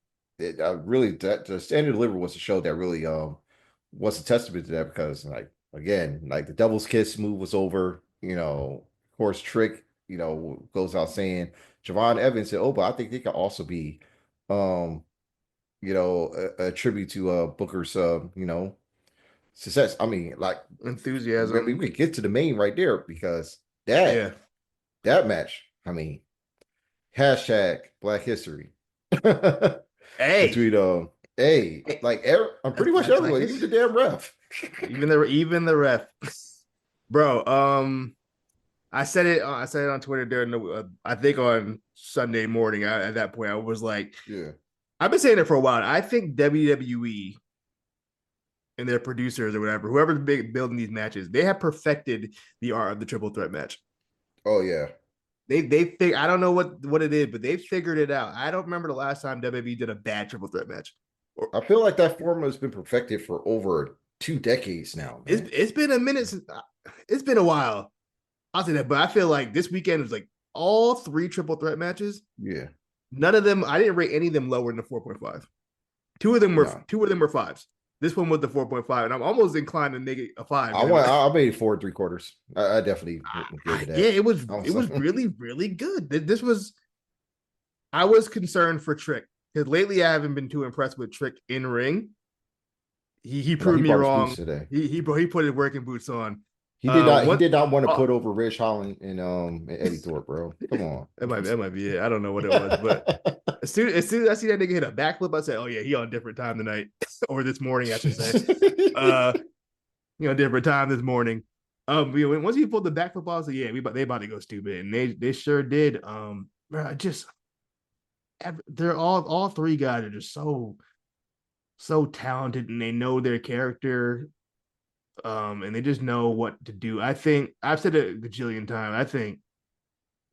really that the Stand and Deliver was a show that really was a testament to that because like again, like the Devil's Kiss move was over, of course Trick, goes out saying Javon Evans said, oh, but I think they could also be um, a tribute to Booker's success. I mean, like we enthusiasm. could get to the main right there because that Yeah. that match, I mean, hashtag Black History Hey, between hey, like I'm that's pretty much Black everyone, even History. the damn ref. Even the ref, bro. I said it. I said it on Twitter during the. I think on Sunday morning. At that point, I was like, Yeah. I've been saying it for a while. I think WWE and their producers or whatever, whoever's big building these matches, they have perfected the art of the triple threat match. Oh yeah. They think I don't know what it is, but they figured it out. I don't remember the last time WWE did a bad triple threat match. Or I feel like that formula has been perfected for over 2 decades now, man. it's been a minute since it's been a while. I'll say that, but I feel like this weekend was like all three triple threat matches. Yeah. None of them, I didn't rate any of them lower than the 4.5. No. Two of them were fives. This one was the 4.5, and I'm almost inclined to make it a five. I made 4 3/4. I definitely give it Yeah, that. I it was was really really good. This was I was concerned for Trick because lately I haven't been too impressed with Trick in ring. He no, he proved me brought his boots wrong. today. He put his working boots on. He What? did not want to Oh, put over Ridge Holland and Eddie Thorpe, bro. Come on. that might be it. I don't know what it was, but as soon as I see that nigga hit a backflip, I said, "Oh yeah, he on a different time tonight, or this morning, I should say." Uh, different time this morning. Once he pulled the backflip, I was like, "Yeah, they about to go stupid," and they sure did. Bro, just they're all three guys are just so talented, and they know their character, and they just know what to do. I think I've said it a gajillion times. I think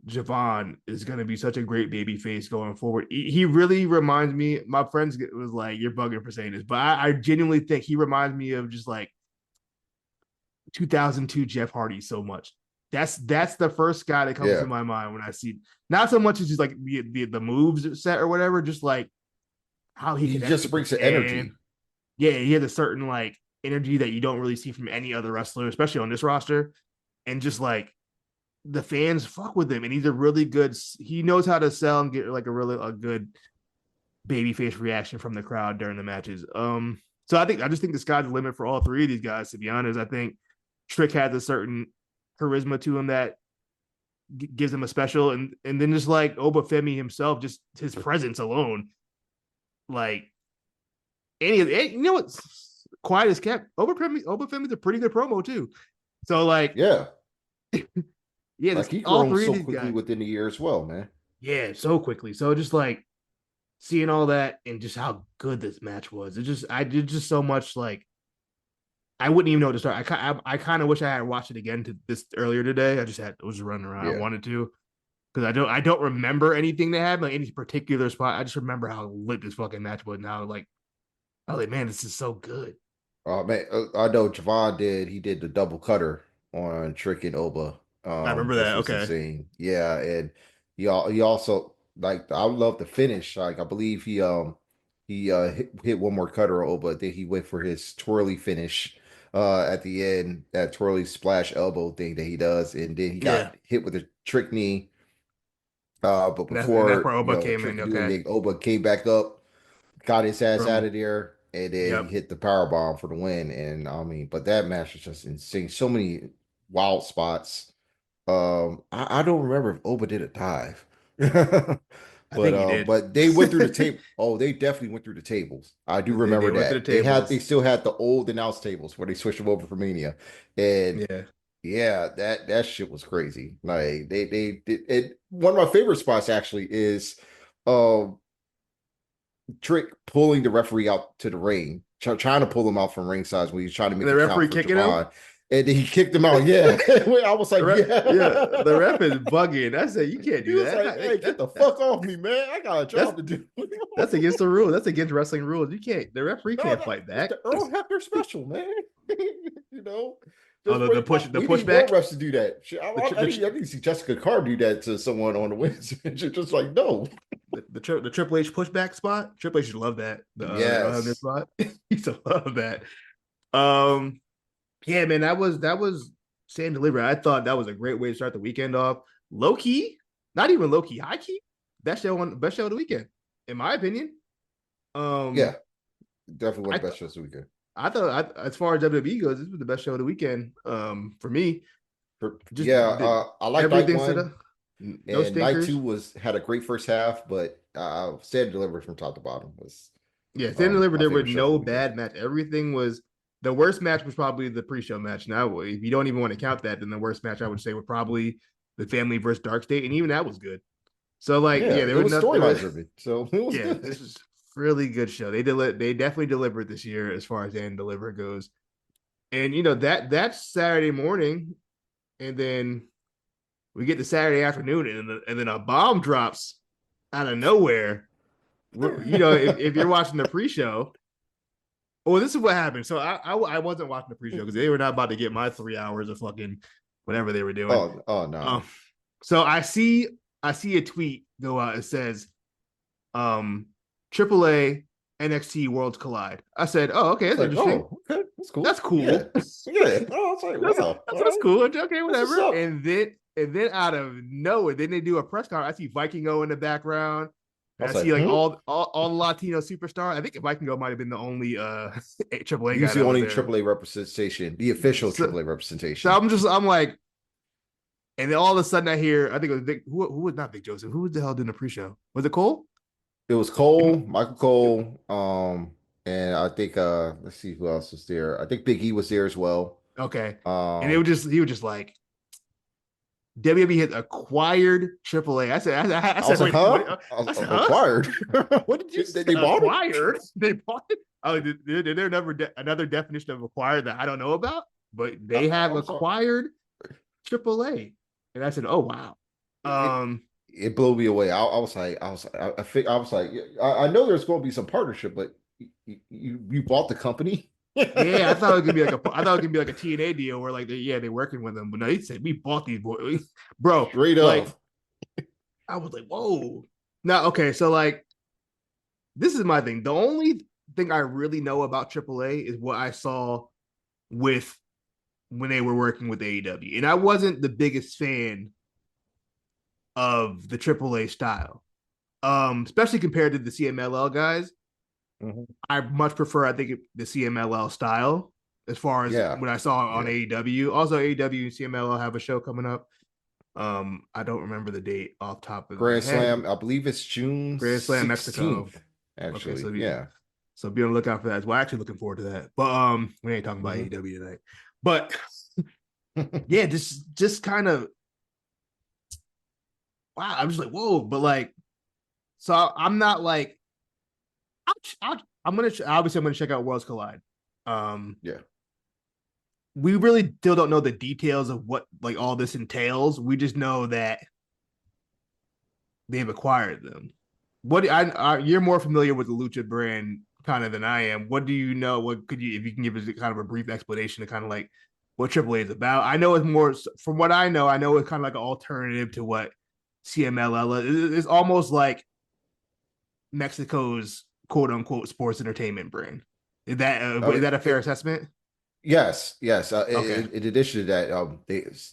Javon is going to be such a great baby face going forward. He really reminds me. My friends was like, "You're bugging for saying this," but I genuinely think he reminds me of just like 2002 Jeff Hardy so much. That's the first guy that comes to Yeah. my mind when I see not so much as just like the moves set or whatever, just like how he He connects just with the brings the fan. energy. Yeah, he has a certain like energy that you don't really see from any other wrestler, especially on this roster. And just like the fans fuck with him, and he's a really good. He knows how to sell and get like a good babyface reaction from the crowd during the matches. So I just think the sky's the limit for all three of these guys. To be honest, I think Trick has a certain charisma to him that gives him a special, and then just like Obafemi himself, just his presence alone, like you know what, quiet as kept. Obafemi's a pretty good promo too. So like, Yeah. yeah, Like this he all grown three of so these quickly guys, within the year as well, man. yeah, so quickly. So just like seeing all that and just how good this match was, I did just so much like I wouldn't even know to start. I kind of wish I had watched it again to this earlier today. I was running around. I Yeah. wanted to because I don't remember anything that happened, like any particular spot. I just remember how lit this fucking match was. And how like I was like, man, this is so good. Man, I know Javon did. He did the double cutter on Trick and Oba, I remember which that. was Okay, insane. Yeah, and he also like I love the finish. Like I believe he hit one more cutter on Oba. Then he went for his twirly finish at the end, that twirly splash elbow thing that he does, and then he yeah, got hit with a trick knee. But and that's before where Oba came Trick in. could do Okay, anything, Oba came back up, got his ass out from of there, and then he yep. hit the power bomb for the win. And I mean, but that match was just insane. So many wild spots. I don't remember if Oba did a dive, I think he did. but they went through the table. Oh, they definitely went through the tables. I do They remember went to the that they tables. still had the old announce tables where they switched them over for Mania, and Yeah, yeah, that shit was crazy. Like it. One of my favorite spots actually is, um Trick pulling the referee out to the ring, trying to pull him out from ringside when he's trying to and make the a count referee for kicking him. Javon. And then he kicked him out. Yeah. I was like, Yeah, the ref yeah. is bugging. I said you can't He do was like, hey, that. get the fuck off me, man. I got a That's job to do. that's against the rule. That's against wrestling rules. You can't. The referee No, can't no, fight it's back. the Earl Hebner special, man. you know, Oh, just bring the we need more pushback. refs to do that. The I need to see Jessica Carr do that to someone on the women's. Just like, no. the Triple H pushback spot. Triple H should love that. The Earl Hebner Yes. spot. He used to love that. Yeah, man, that was Sam Delivery. I thought that was a great way to start the weekend off. Low key, not even low key, high key. Best show of the weekend, in my opinion. Yeah. Um, Definitely one I of the th- best shows of the weekend. as far as WWE goes, this was the best show of the weekend. For me, just Yeah, I like night everything set one, up. No and night two stinkers. was had a great first half, but Stand Delivered from top to bottom was Yeah, Sam Delivered. my There were favorite show for no the weekend. bad match. Everything was the worst match was probably the pre-show match. Now, if you don't even want to count that, then the worst match I would say would probably the Family versus Dark State, and even that was good. So like, Yeah, yeah, it was there storyline was driven, so it was yeah, good. this was really good show. They definitely delivered this year as far as and deliver goes. And that's Saturday morning, and then we get to Saturday afternoon, and then a bomb drops out of nowhere. If you're watching the pre-show, well, this is what happened. So I wasn't watching the pre-show because they were not about to get my 3 hours of fucking whatever they were doing. Oh no. Um, so I see a tweet go out. It says, AAA NXT Worlds Collide. I said, oh, okay, It's that's like, interesting. oh, okay, that's cool. That's Yeah. cool. Yeah. Oh, it's like, that's wow. All that's right. cool. Okay, That's what's whatever. up. And then out of nowhere, then they do a press conference. I see Vikingo in the background. I And I was see like, like hmm? all Latino superstar. I think Vikingo might have been the only AAA guy He's the that was only there. AAA representation, the official So, AAA so representation. I'm like, and then all of a sudden I hear, I think it was Vic, who was not Vic Joseph? Who was the hell doing the pre-show? Was it Cole? It was Cole, Michael Cole, and I think let's see who else was there. I think Big E was there as well. Okay. And Um he was just like, WWE has acquired AAA. I I was said, like, wait, huh? what? I was I said, huh? acquired. What did you say? They bought it? Acquired? They bought it? Oh, is there another definition of acquired that I don't know about? But they have I'm sorry. acquired AAA. And I said, oh, wow. It Um, it blew me away. I was like, I was like, I know there's going to be some partnership, but you bought the company? yeah, I thought it could be like a TNA deal where like they're working with them. But no, he said we bought these boys. Bro, Straight like up. I was like, whoa. Now, okay, so like this is my thing. The only thing I really know about AAA is what I saw with when they were working with AEW. And I wasn't the biggest fan of the AAA style. Especially compared to the CMLL guys. Mhm. I much prefer, I think, the CMLL style as far as Yeah, what I saw on yeah. AEW. Also, AEW and CMLL have a show coming up. I don't remember the date off top of my Grand head. Slam, I believe it's June Grand Slam Mexico. 16th, Okay, actually. Yeah. so be on the lookout for that. Well, actually looking forward to that. But we ain't talking about Hmm. AEW tonight. But yeah, just kind of wow. I'm just like whoa. But like, so I'm not like I'm gonna obviously I'm gonna check out Worlds Collide. Um, Yeah. we really still don't know the details of what like all this entails. We just know that they've acquired them. You're more familiar with the Lucha brand kind of than I am. What do you know? What could you if you can give us kind of a brief explanation of kind of like what AAA is about? I know it's more from what I know. I know it's kind of like an alternative to what CMLL is. It's almost like Mexico's quote unquote sports entertainment brand. Is Uh, that a fair it, assessment? yes, yes. Okay, In addition to that,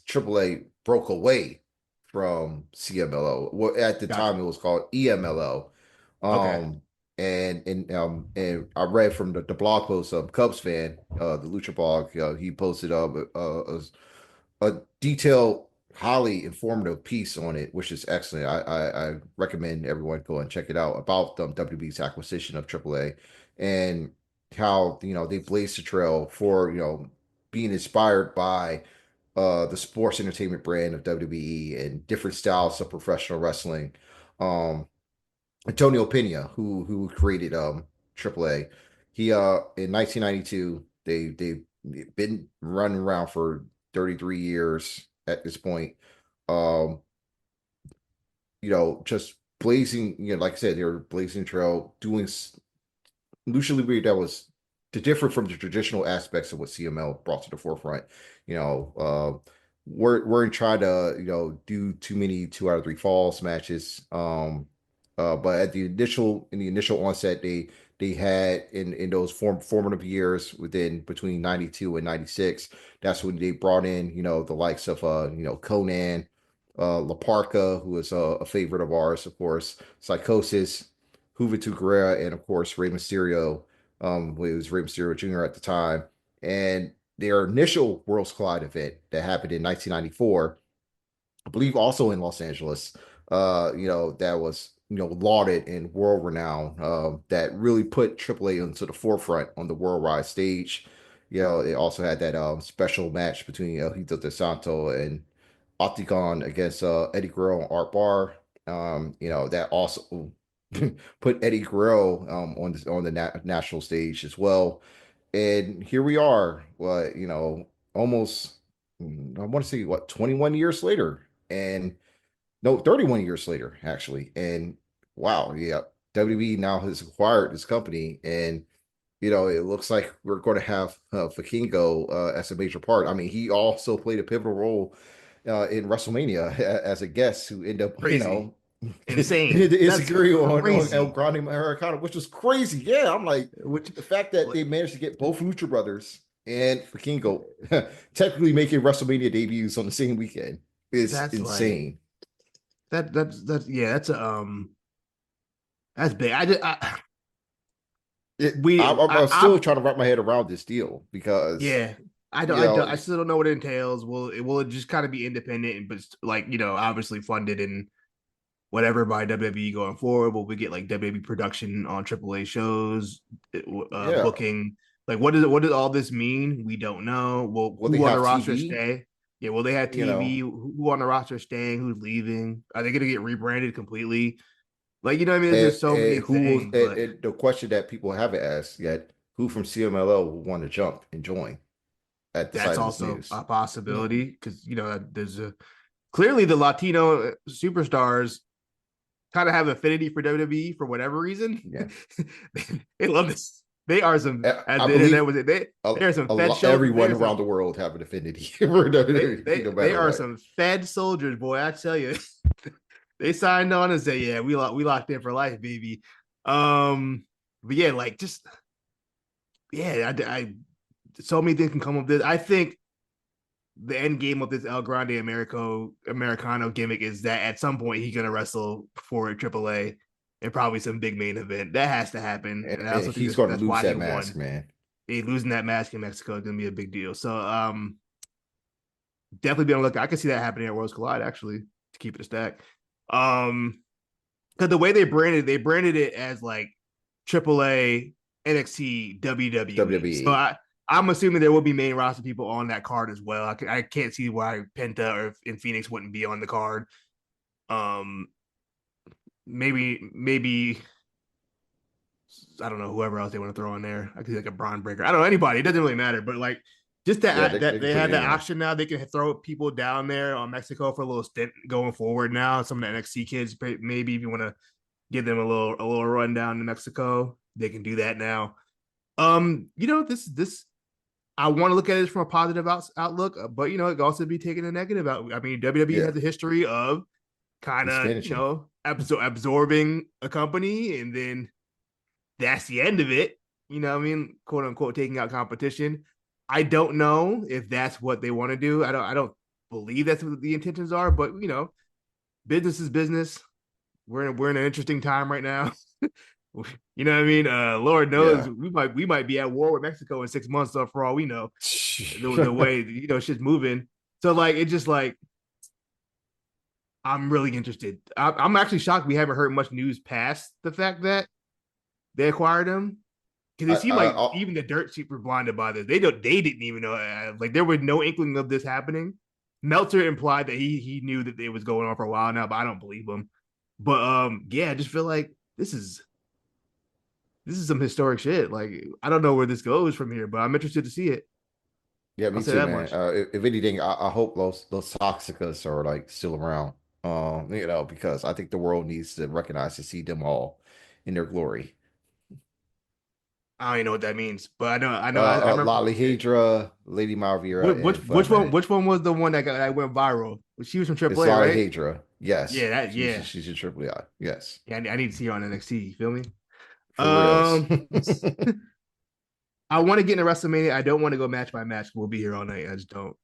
AAA broke away from CMLO. Well, at the time, gotcha. it was called EMLO. Okay, Um, and I read from the blog post of Cubs fan, the Lucha blog. He posted a detailed, highly informative piece on it, which is excellent. I recommend everyone go and check it out about WWE's acquisition of AAA and how they blazed the trail for being inspired by the sports entertainment brand of WWE and different styles of professional wrestling. Um, Antonio Pena, who created AAA, he in 1992 they've been running around for 33 years at this point. Um, just blazing, like I said, they were blazing trail, doing Lucha Libre that was to differ from the traditional aspects of what CML brought to the forefront. You know, we're trying to do too many 2 out of 3 falls matches. But at the initial onset, they had in those formative years within between 92 and 96. That's when they brought in the likes of Conan, La Parca, who is a favorite of ours, of course, Psychosis, Juventud Guerrera, and of course Rey Mysterio. It was Rey Mysterio Jr. at the time, and their initial Worlds Collide event that happened in 1994, I believe, also in Los Angeles. That was lauded and world renowned. That really put AAA into the forefront on the worldwide stage. it also had that special match between Hito De Santo and Octagon against Eddie Guerrero and Art Bar. That also put Eddie Guerrero on the national stage as well. And here we are, almost I want to say what 21 years later, and no, 31 years later actually. And wow, yeah, WWE now has acquired this company, and it looks like we're going to have Vikingo as a major part. I mean, he also played a pivotal role in WrestleMania as a guest who ended up, Crazy, getting insane. the That's insecurity on El crazy. Grande Americano, which was crazy. Yeah, I'm like, Which, the fact that like, they managed to get both Lucha Brothers and Vikingo technically making WrestleMania debuts on the same weekend is that's like insane. that's yeah. That's big. I just It, we I'm still I trying to wrap my head around this deal because, yeah. you know, I still don't know what it entails. Will it just kind of be independent, but like obviously funded and whatever by WWE going forward? Will we get like WWE production on AAA shows, yeah, booking? Like, what does all this mean? We don't know. Will will they who on the have roster TV? stay? Yeah, will they have You TV? know, Who on the roster is staying? Who's leaving? Are they going to get rebranded completely? Like, what I mean? There's and, just so and many who will, things, but and the question that people haven't asked yet, who from CMLL will want to jump and join at the that's side of this also news? a possibility because there's a clearly the Latino superstars kind of have affinity for WWE for whatever reason. Yeah. They love this. They are some, as I the internet believe was it. They are some fed show. everyone around the world have an affinity for WWE, no They matter are what. some fed soldiers, boy. I tell you, they signed on and said, "Yeah, we locked in for life, baby." But yeah, like just yeah, so many things can come of this. I think the end game of this El Grande Americano gimmick is that at some point he's gonna wrestle for AAA and probably some big main event. That has to happen, and I And also think he's going to that's lose why he that mask, won. man. Losing that mask in Mexico is gonna be a big deal. So definitely be on the look. I can see that happening at Worlds Collide actually to keep it a stack. Because the way they branded it as like AAA NXT WWE. So WWE. I'm assuming there will be main roster people on that card as well. I can't see why Penta or in Phoenix wouldn't be on the card. Um, maybe I don't know whoever else they want to throw in there. I could see like a Braun Breaker. I don't know anybody. It doesn't really matter. But like just Yeah, that they can they put have that anyone. option now. They can throw people down there on Mexico for a little stint going forward. Now some of the NXT kids, maybe if you want to give them a little rundown in Mexico, they can do that now. This I want to look at it from a positive outlook, but it can also be taken a negative out. I mean, WWE Yeah, has a history of kind of mismanaging. absorbing a company, and then that's the end of it. What I mean, quote unquote, taking out competition. I don't know if that's what they want to do. I don't believe that's what the intentions are, but business is business. We're in an interesting time right now. You know what I mean? Lord knows Yeah. we might be at war with Mexico in 6 months, for all we know. The way shit's moving. So like it's just like I'm really interested. I'm actually shocked we haven't heard much news past the fact that they acquired him because it seemed like I, even the dirt sheet were blinded by this. They didn't even know. Like there was no inkling of this happening. Meltzer implied that he knew that it was going on for a while now, but I don't believe him. But yeah, I just feel like this is some historic shit. Like I don't know where this goes from here, but I'm interested to see it. yeah, I'll me say too, that man. much. If anything, I hope those toxicas are like still around. Because I think the world needs to recognize to see them all in their glory. I don't even know what that means, but I remember Lolly Hydra, Lady Malvira, which and which one Flathead. which one was the one that went viral? She was from It's AAA, Lolly right? Hydra. Yes, Yeah, she's yeah. she's a triple I. Yes, Yeah, I need to see her on NXT. You feel me? for reals. Um, I want to get into WrestleMania. I don't want to go match by match. We'll be here all night. I just don't.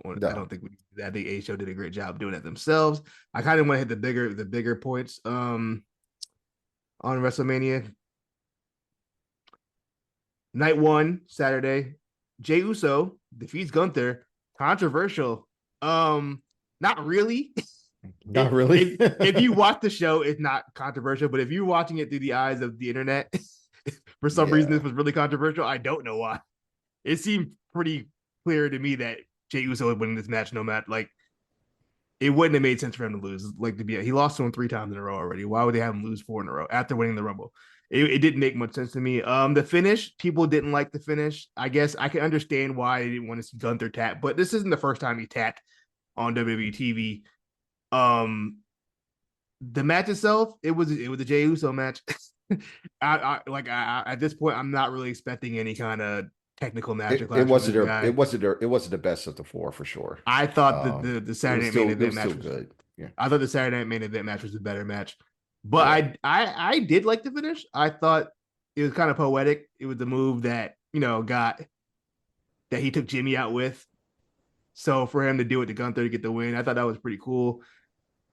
I No, don't think I think A Show did a great job doing it themselves. I kind of want to hit the bigger points. On WrestleMania night one Saturday, Jey Uso defeats Gunther. Controversial. Not really. not It, really. if you watch the show, it's not controversial. But if you're watching it through the eyes of the internet, for some reason this Yeah. was really controversial. I don't know why. it seemed pretty clear to me that Jey Uso was winning this match no matter like it wouldn't have made sense for him to lose. Like to be, he lost to him 3 times in a row already. Why would they have him lose 4 in a row after winning the Rumble? It didn't make much sense to me. The finish, people didn't like the finish. I guess I can understand why they didn't want to see Gunther tap, but this isn't the first time he tapped on WWE TV. Um, the match itself, it was a Jey Uso match. At this point, I'm not really expecting any kind of technical It masterclass from wasn't this their guy. it wasn't the best of the four for sure. I thought that the Saturday Night main It event was match still was good. Yeah, I thought the Saturday Night main event match was a better match. But yeah. I did like the finish. I thought it was kind of poetic. It was the move that, got that he took Jimmy out with. So for him to do it to Gunther to get the win, I thought that was pretty cool.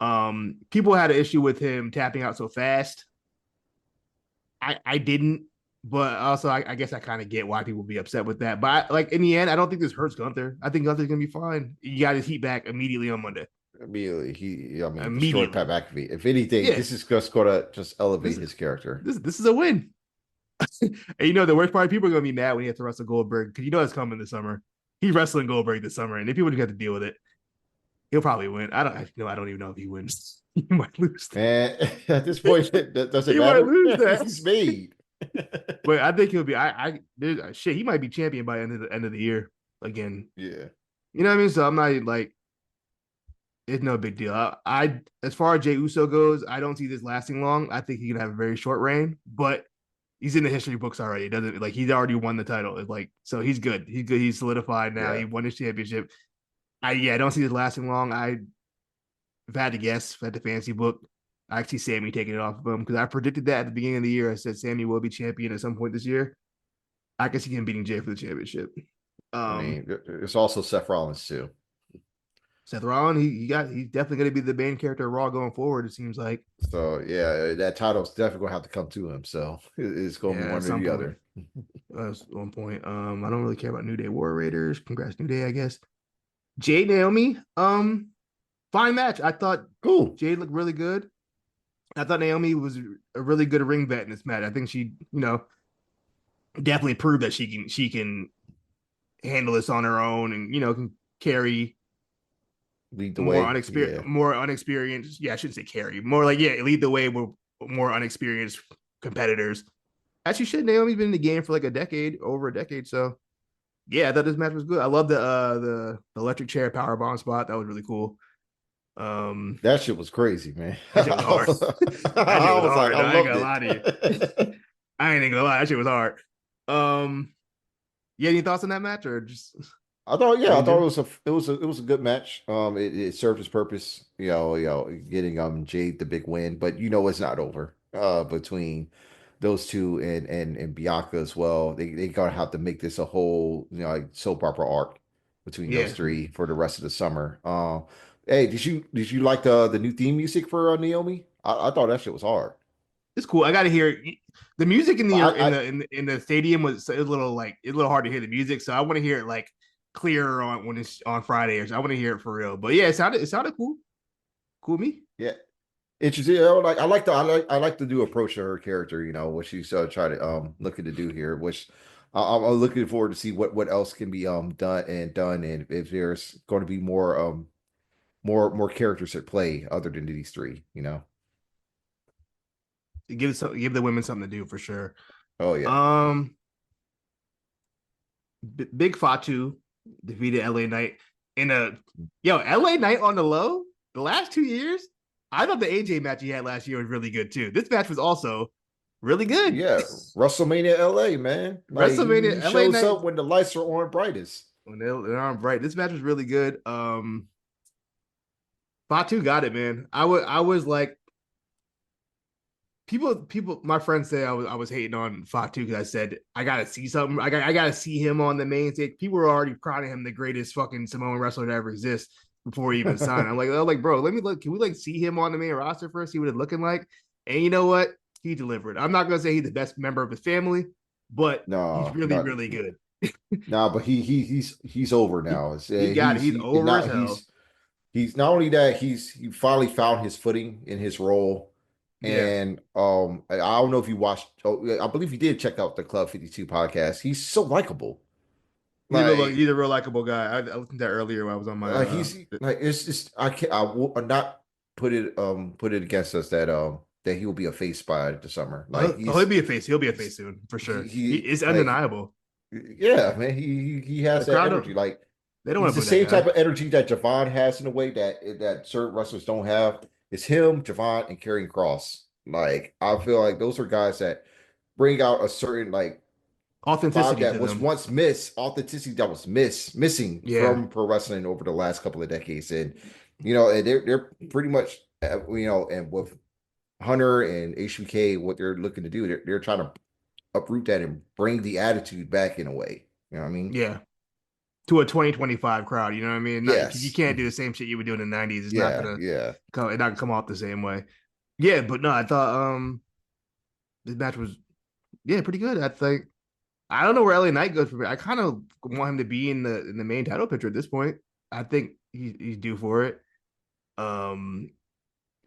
People had an issue with him tapping out so fast. I didn't, but also I guess I kind of get why people be upset with that. But like in the end, I don't think this hurts Gunther. I think Gunther's gonna be fine. You got his heat back immediately on Monday. Immediately, I mean, destroyed Pat Immediately. McAfee. If anything, Yeah. this is just gonna just This elevate is his character. this is a win. And the worst part, people are gonna be mad when he has to wrestle Goldberg because it's coming this summer. He's wrestling Goldberg this summer, and if people just have to deal with it, he'll probably win. I don't even know if he wins. He might lose. And at this point, that doesn't He might matter. lose that. He's made. But I think he'll be. There's shit. He might be champion by end of the year again. Yeah. You know what I mean? So I'm not like it's no big deal. As far as Jey Uso goes, I don't see this lasting long. I think he can have a very short reign, but he's in the history books already. It doesn't like he's already won the title. It's like so he's good. He's good. He's solidified now. Yeah. He won his championship. I don't see this lasting long. If I had to guess, if I had the fantasy book, I actually see Sammy taking it off of him because I predicted that at the beginning of the year. I said Sammy will be champion at some point this year. I can see him beating Jay for the championship. I Um, mean, it's also Seth Rollins too. Seth Rollins, he's definitely going to be the main character of Raw going forward. It seems like, So yeah, that title's definitely gonna have to come to him. So it's gonna be yeah, at one or some the point. other. At one point, I don't really care about New Day War Raiders. Congrats, New Day, I guess. Jade Naomi, fine match. I thought Cool. Jade looked really good. I thought Naomi was a really good ring vet in this match. I think she, definitely proved that she can handle this on her own and can carry Lead the way. Yeah. more unexperienced. Yeah, I shouldn't say carry. More like lead the way with more unexperienced competitors. As she should. Naomi's been in the game for like over a decade. So yeah, I thought this match was good. I love the electric chair power bomb spot. That was really cool. Um, That shit was crazy, man. that shit was hard. That shit I was was like, hard. I No, I ain't loved gonna lie to you. it. I ain't gonna lie. That shit was hard. Um, yeah, any thoughts on that match or just Yeah, I in thought general? it was a good match. It served its purpose, getting Jade the big win, but it's not over. Between those two and Bianca as well. They gonna have to make this a whole, like soap opera arc between those Yeah, three for the rest of the summer. Hey, did you like the new theme music for Naomi? I thought that shit was hard. it's cool. I gotta hear the music in the I in the stadium was a little like it's a little hard to hear the music, so I want to hear it like clearer on when it's on Friday or so. I want to hear it for real. But yeah, it sounded cool. Cool with me. yeah, interesting. Like I like the new approach to her character. What she's trying to looking to do here. Which I'm looking forward to see what else can be done, and if there's going to be more characters at play other than these three. Give the women something to do for sure. Oh yeah, Um, Big Fatu defeated LA Knight in a LA Knight on the low. The last 2 years, I thought the AJ match he had last year was really good too. This match was also really good. yeah. WrestleMania LA, man. Like WrestleMania he LA shows Knight up when the lights are on brightest. when they're on bright. This match was really good. Fatu got it, man. I was like people my friends say I was hating on Fatu because I said I gotta see something. I gotta see him on the main stage. People were already crowning him the greatest fucking Samoan wrestler to ever exist before he even signed. I'm like, bro, let me look. Can we like see him on the main roster first? See what it's looking like. And you know what? He delivered. I'm not gonna say he's the best member of his family, but he's No, really, not really good. no, but he's over he, now. he got it. He's He over as not hell. he's not only that he finally found his footing in his role. Yeah. And I don't know if you watched. Oh, I believe you did check out the Club 52 podcast. He's so likable. Like, he's a real likable guy. I listened to that earlier when I was on my he's like it's just I can't I will not put it against us that he will be a face by the summer. Like he'll be a face. He'll be a face soon for he sure. It's like undeniable. yeah, man, he The has that crowd energy. Like they don't want he's to the boo that same guy. type of energy that Javon has in a way that certain wrestlers don't have. It's him, Javon, and Karrion Cross. Like I feel like those are guys that bring out a certain like vibe Authenticity that to was them. once authenticity that was missing Yeah, from pro wrestling over the last couple of decades. And and they're pretty much and with Hunter and HBK, what they're looking to do, they're trying to uproot that and bring the attitude back in a way. You know what I mean? yeah. To a 2025 crowd, you know what I mean? Not because you Yes. can't do the same shit you would do in the 90s. It's not Yeah, gonna yeah. come. It's not gonna come off the same way. Yeah, but no, I thought this match was pretty good. I think I don't know where LA Knight goes from here. I kind of want him to be in the main title picture at this point. I think he's due for it. Um,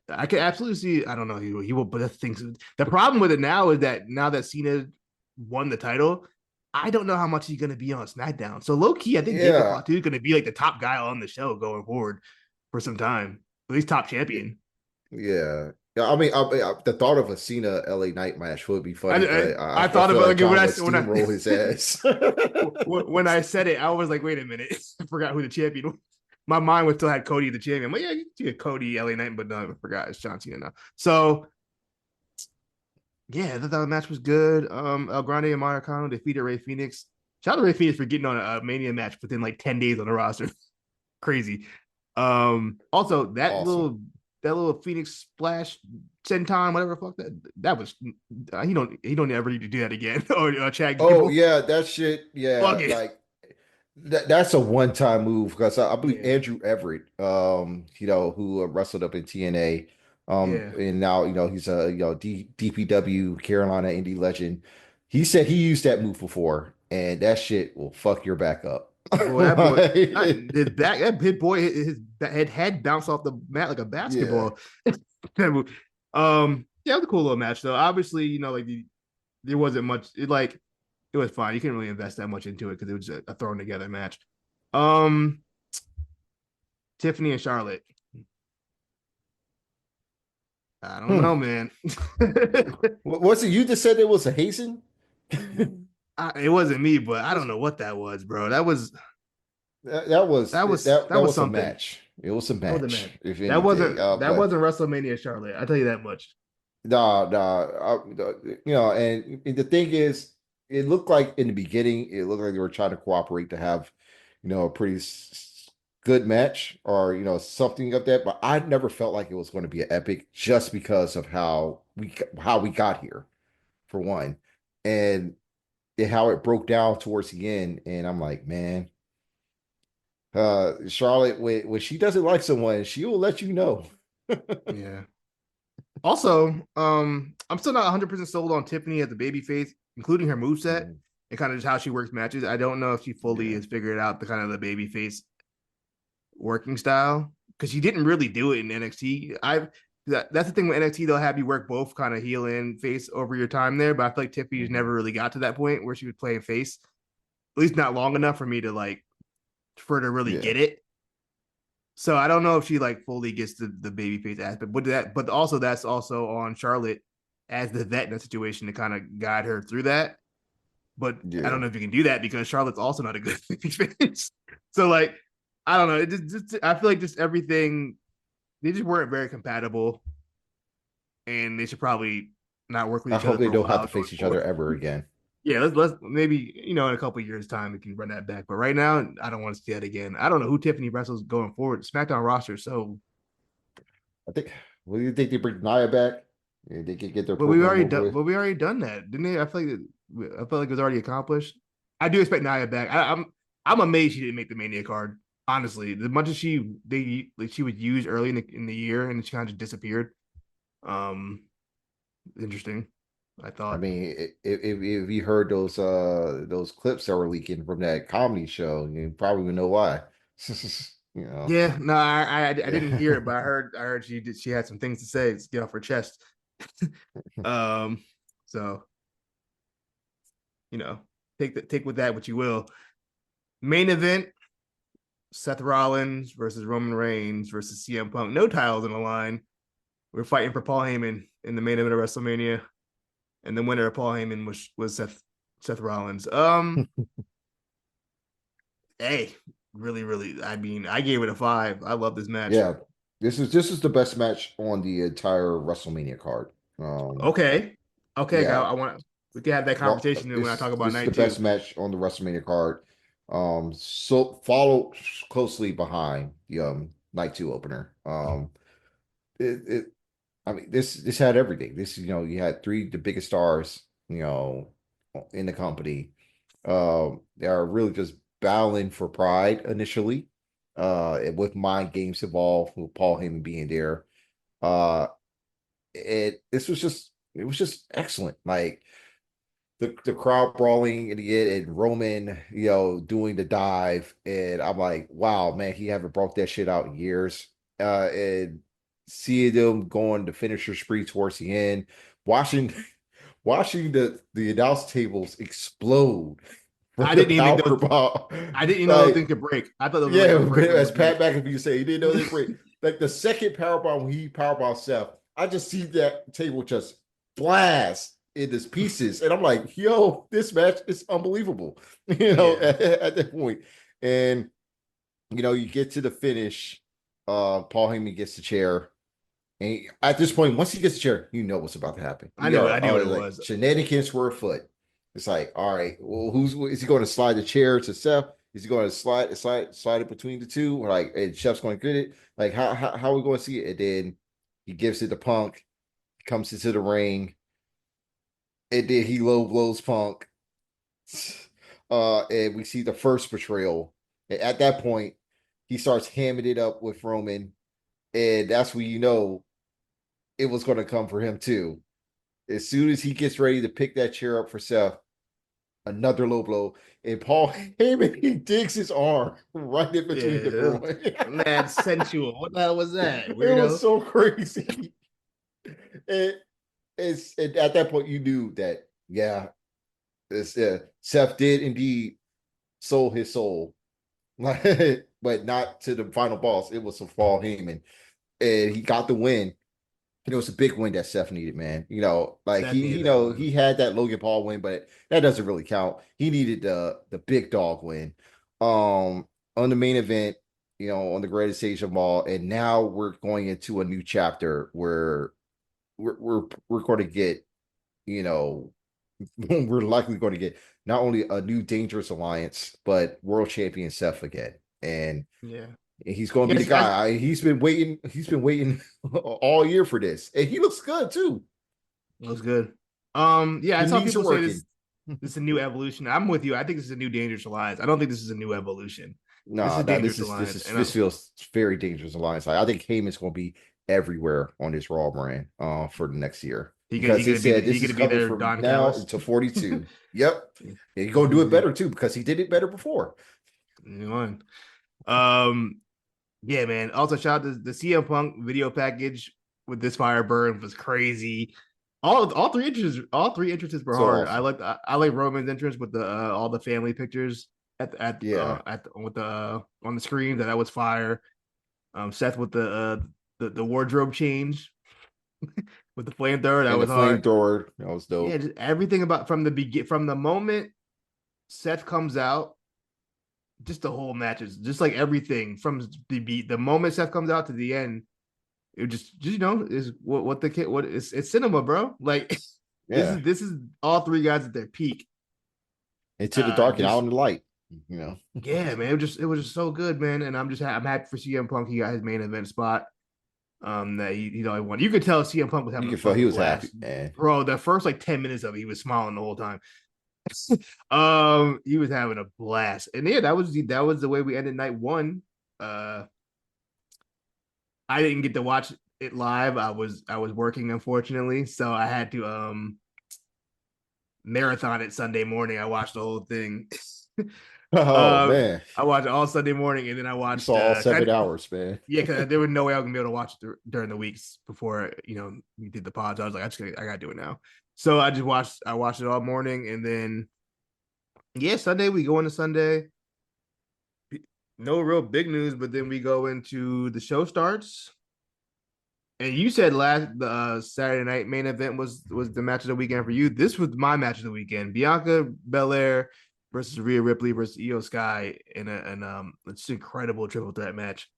I can absolutely see. I don't know. He will, but the problem with it now is that now that Cena won the title, I don't know how much he's going to be on SmackDown. So low key, I think David Yeah. Fatu is going to be like the top guy on the show going forward for some time. At least top Yeah. champion. Yeah. Yeah, I mean, the thought of a Cena LA Knight match would be I funny, I, but I I thought feel about like like when John I would when I steamroll his ass. when I said it, I was like, wait a minute, I forgot who the champion was. My mind was still had Cody the champion. I'm like, yeah, you can see Cody LA Knight, but no, I forgot it's John Cena now. So yeah, I thought that match was good. El Grande and Maracano defeated Ray Phoenix. Shout out to Ray Phoenix for getting on a Mania match within like 10 days on the roster. Crazy. Also Awesome. that little Phoenix splash senton, whatever the fuck that was. He don't ever need to do that again or Chad Oh Gable. yeah, that shit. Fuck Yeah, it. like that's a one-time move because I believe Yeah, Andrew Everett, who wrestled up in TNA, yeah. and now he's a DPW Carolina indie legend. He said he used that move before, and that shit will fuck your back up. Boy, that boy, his back, that hit boy, his head bounced off the mat like a Yeah, basketball. Yeah, it was a cool little match though. Obviously, there wasn't much. It was fine. You couldn't really invest that much into it because it was a thrown together match. Um, Tiffany and Charlotte. I don't hmm. know, man. Was it you that said it was a Hazen? It wasn't me, but I don't know what that was, bro. That That was was a something. match. It was a That was a match, match. if That anything. wasn't that But wasn't WrestleMania Charlotte. I tell you that much. and the thing is, it looked like in the beginning, it looked like they were trying to cooperate to have, a pretty good match or something of that. But I never felt like it was going to be an epic just because of how we got here, for one, and how it broke down towards the end. And I'm like, man, Charlotte, when she doesn't like someone, she will let you know. Yeah. Also, I'm still not 100% sold on Tiffany as a babyface, including her moveset Mm, and kind of just how she works matches. I don't know if she fully yeah, has figured out the kind of the babyface working style because she didn't really do it in NXT. That's the thing with NXT; they'll have you work both kind of heel and face over your time there. But I feel like Tiffany's hmm never really got to that point where she was playing face, at least not long enough for me to for her to really yeah, get it. So I don't know if she fully gets the babyface aspect, but also that's also on Charlotte as the vet in that situation to kind of guide her through that. But I don't yeah. know if you can do that because Charlotte's also not a good babyface. So I don't know. It just I feel like just everything they just weren't very compatible, and they should probably not work with I each hope other they for a don't have while to going face each other forward. ever again. Yeah, let's maybe in a couple of years time we can run that back. But right now, I don't want to see that again. I don't know who Tiffany wrestles going forward. SmackDown roster, so I think. What do you think they bring Nia back? Yeah, they could get their but we program already over done. with. But we already done that, didn't they? I felt like it was already accomplished. I do expect Nia back. I'm amazed she didn't make the Mania card. Honestly, as much as she was used early in the year and she kind of just disappeared. Um, interesting. I I thought. mean, if you heard those clips that were leaking from that comedy show, you probably would know why. you know, Yeah, no, I didn't hear it, but yeah. I heard she had some things to say to get off her chest. Um, so take with that what you will. Main event: Seth Rollins versus Roman Reigns versus CM Punk. No titles on the line. We're fighting for Paul Heyman in the main event of WrestleMania, and the winner of Paul Heyman was Seth Rollins. Hey, really, really. I mean, I gave it a 5. I love this match. Yeah, this is the best match on the entire WrestleMania card. Okay, okay. Yeah, I want we can have that well, conversation when I this talk about this is the night two. best match on the WrestleMania card. So follow closely behind the night two opener. It I mean this had everything. This you had three the biggest stars in the company. They are really just battling for pride initially. With mind games involved, with Paul Heyman being there. Uh, it was just excellent. Like the crowd brawling in the end and Roman, doing the dive. And I'm like, wow, man, he haven't brought that shit out in years. And seeing them going the finisher spree towards the end, watching watching the announce tables explode from I the didn't even think power those. bomb. I didn't even know those things Like, could break. I thought those were like yeah, unbreakable as Pat things. McAfee say, he didn't know they break. Like the second powerbomb when he powerbombed Seth, I just see that table just blast into pieces, and I'm like, "Yo, this match is unbelievable." Yeah, At that point, and you get to the finish. Paul Heyman gets the chair, and at this point, once he gets the chair, you know what's about to happen. I knew. I knew what it Like was. shenanigans were afoot. It's like, all right, well, is he going to slide the chair to Seth? Is he going to slide it between the two? Or like, and Chef's going to get it? Like, how are we going to see it? And then he gives it to Punk, comes into the ring, and then he low blows Punk. And we see the first betrayal. And at that point, he starts hamming it up with Roman, and that's when it was going to come for him too. As soon as he gets ready to pick that chair up for Seth, another low blow, and Paul Heyman he digs his arm right in between the Yeah, groin. mad sensual. What the hell was that, It was weirdo? so crazy. It, and at that point you knew that Seth did indeed sold his soul, but not to the final boss. It was for Paul Heyman, and he got the win. It was a big win that Seth needed, man. Like Seth he, needed that he one. had that Logan Paul win, but that doesn't really count. He needed the big dog win. On the main event, on the greatest stage of them all, and now we're going into a new chapter where we're going to get, you know, we're likely going to get not only a new dangerous alliance, but world champion Seth again, and Yeah. he's going to be Yes, the guy. He's been waiting. He's been waiting all year for this, and he looks good too. it was good. Yeah, I The saw knees are people say this working. this is a new evolution. I'm with you. I think this is a new Dangerous Alliance. I don't think this is a new evolution. This No, is no, Dangerous Alliance, and this feels very dangerous alliance. Like, I think Heyman's going to be everywhere on this Raw brand for the next year he because they gonna be said he this is gonna be coming there, from Don now Callis. until 42. Yep, and he's going to do it Easy. better too because he did it better before. One. Um, yeah, man. Also, shout out to the CM Punk video package with this fire burn was crazy. All three entrances were So hard. awesome. I like Roman's entrance with the all the family pictures Yeah, with the on the screen. That was fire. Seth with the wardrobe change with the flamethrower, that and the was hard. flamethrower that was Yeah, dope. just everything about from the moment Seth comes out, just the whole match is just like everything from the moment Seth comes out to the end. It just is what the kid what it's cinema, bro. Like Yeah, this is all three guys at their peak. into the dark and out Just in the light. You know, yeah, man. It was just so good, man. And I'm happy for CM Punk. He got his main event spot. That he won. You could tell CM Punk was you having a can feel he fucking was happy, blast, man. bro. The first like 10 minutes of it, he was smiling the whole time. He was having a blast, and yeah, that was the way we ended night one. Uh, I didn't get to watch it live. I was working, unfortunately, so I had to marathon it Sunday morning. I watched the whole thing. Oh uh, man, I watched it all Sunday morning, and then I you saw watched all 7 hours, man. yeah, because there was no way I was gonna be able to watch it during the weeks before we did the pods. I was like, I gotta do it now. So I watched it all morning, and then yeah, Sunday we go into Sunday. no real big news, but then we go into the show starts. And you said last the Saturday night main event was the match of the weekend for you. This was my match of the weekend: Bianca Belair versus Rhea Ripley versus Io Sky in it's incredible triple threat match.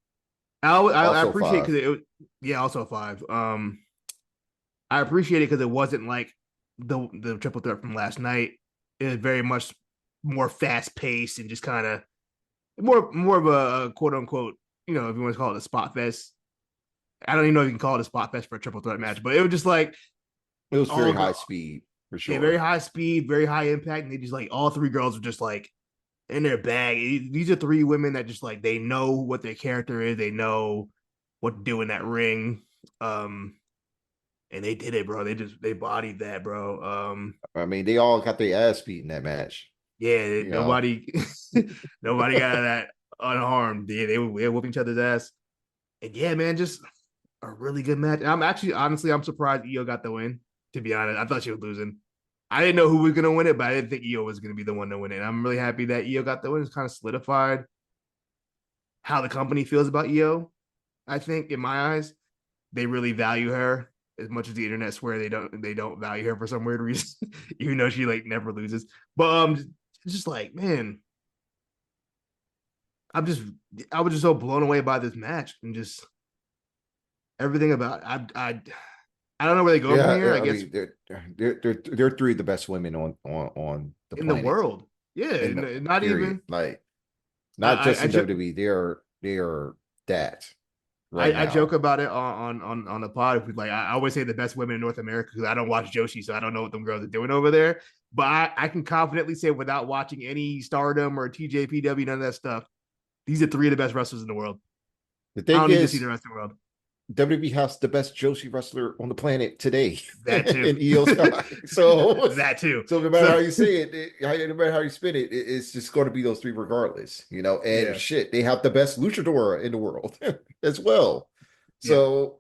I Also appreciate five. because yeah, also five. I appreciate it because it wasn't like the triple threat from last night. It was very much more fast paced and just kind of more of a quote unquote, if you want to call it a spot fest. I don't even know if you can call it a spot fest for a triple threat match, but it was just like It was very all high girl, speed for yeah, very sure. high speed, very high impact, and they just like all three girls were just like in their bag. These are three women that just like they know what their character is, they know what to do in that ring, and they did it, bro. They bodied that, bro. I mean, they all got their ass beat in that match. Yeah, You know, nobody nobody got that unharmed. Yeah, they were whooping each other's ass, and yeah, man, just a really good match. I'm actually honestly I'm surprised Io got the win. To be honest, I thought she was losing. I didn't know who was gonna win it, but I didn't think Io was gonna be the one to win it. I'm really happy that Io got the win. It's kind of solidified how the company feels about Io. I think in my eyes, they really value her as much as the internet swear they don't value her for some weird reason, even though she like never loses. But just like man, I'm just I was just so blown away by this match and just everything about I don't know where they go from yeah, here. yeah. I I guess mean, they're three of the best women on the in the planet world. Yeah, in the not period. even. Like not I just I, in jo- WWE. They are that right I joke now. about it on the pod. Like I always say, the best women in North America because I don't watch Joshi, so I don't know what them girls are doing over there. But I can confidently say without watching any Stardom or TJPW, none of that stuff, these are three of the best wrestlers in the world. The I thing don't need to see the is, rest of the world. WWE has the best Joshi wrestler on the planet today That too. in Io Sky. So, That too. so no matter So how you say no matter how you spin it, it's just going to be those three regardless, you know. And yeah, shit, they have the best luchador in the world as well. yeah. So,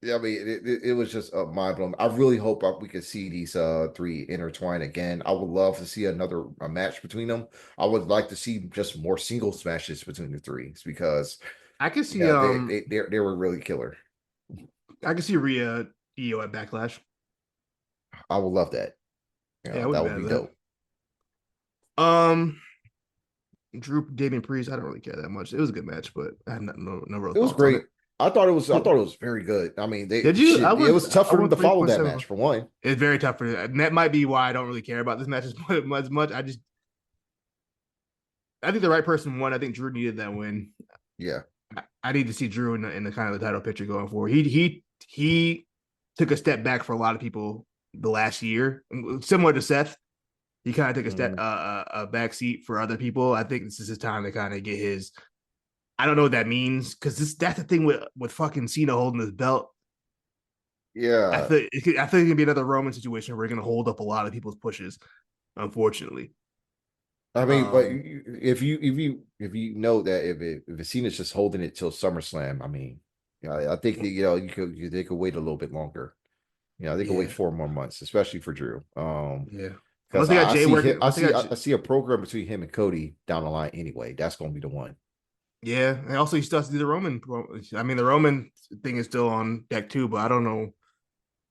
yeah, I mean, it was just a mind blowing. I really hope we can see these three intertwine again. I would love to see another a match between them. I would like to see just more singles matches between the threes because I can see yeah, they were really killer. I can see Rhea Io at Backlash. I would love that. You Yeah, I know, that wouldn't be would mad be at dope. that. Drew Damian Priest, I don't really care that much. It was a good match, but I had no real It was thoughts on great. it. I thought it was very good. I mean, they Did you? shit, it was tough I for them went to follow that 3.7. match for one. It's very tough for that. And that might be why I don't really care about this match as much. I think the right person won. I think Drew needed that win. Yeah. I need to see Drew in the kind of the title picture going forward. He took a step back for a lot of people the last year, similar to Seth. He kind of took a step Mhm. a back seat for other people. I think this is his time to kind of get his. I don't know what that means because that's the thing with fucking Cena holding his belt. Yeah. I think it can be another Roman situation where we're gonna hold up a lot of people's pushes, unfortunately. I mean, but Um, if you know that if Cena's just holding it till SummerSlam, I mean, I think that, they could wait a little bit longer. They could wait yeah, 4 more months, especially for Drew. yeah. Because Unless they got I Jay see him, working, unless they got I see a program between him and Cody down the line anyway. That's going to be the one. yeah, and also he still has to do the Roman. I mean, the Roman thing is still on deck too, but I don't know.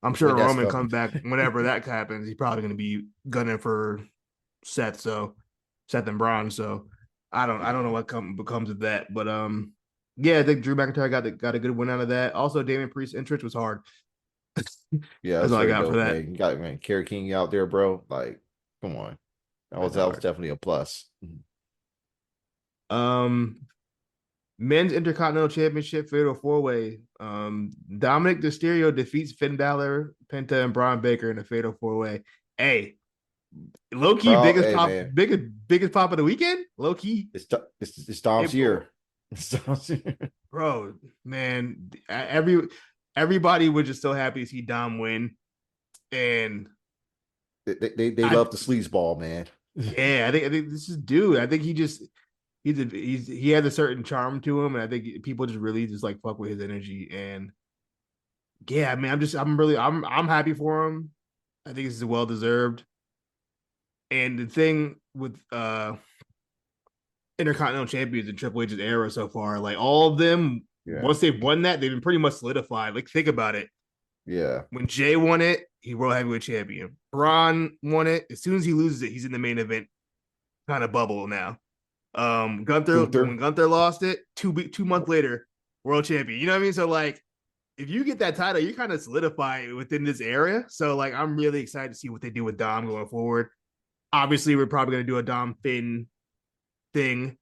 I'm sure When that's Roman coming. comes back whenever that happens. He's probably going to be gunning for Seth, so Seth and Braun. So I don't know what becomes of that, but yeah, I think Drew McIntyre got a good win out of that. Also, Damian Priest's entrance was hard. Yeah, That's it's all I very got for dope, that. man. You got man, Kerry King out there, bro. Like, come on. That's That was hard. definitely a plus. Um, Men's Intercontinental Championship Fatal Four Way. Dominic Mysterio defeats Finn Balor, Penta, and Braun Baker in a Fatal Four Way. Hey, low key Bro, hey man, biggest pop of the weekend. Low key, it's Dom's it, year. It's Dom's year. bro, man, everybody was just so happy to see Dom win, and They I love the sleazeball, man. yeah, I think this is dude. I think he has a certain charm to him, and I think people just really just like fuck with his energy. And yeah, I mean, I'm happy for him. I think this is well deserved. And the thing with Intercontinental champions in Triple H's era so far. Like all of them, Yeah, once they've won that, they've been pretty much solidified. Like think about it. yeah. When Jay won it, he world heavyweight champion. Braun won it. As soon as he loses it, he's in the main event kind of bubble now. Gunther when Gunther. Gunther lost it, 2 months later, world champion. You know what I mean? So like, if you get that title, you kind of solidify within this area. So like, I'm really excited to see what they do with Dom going forward. Obviously, we're probably gonna do a Dom Finn thing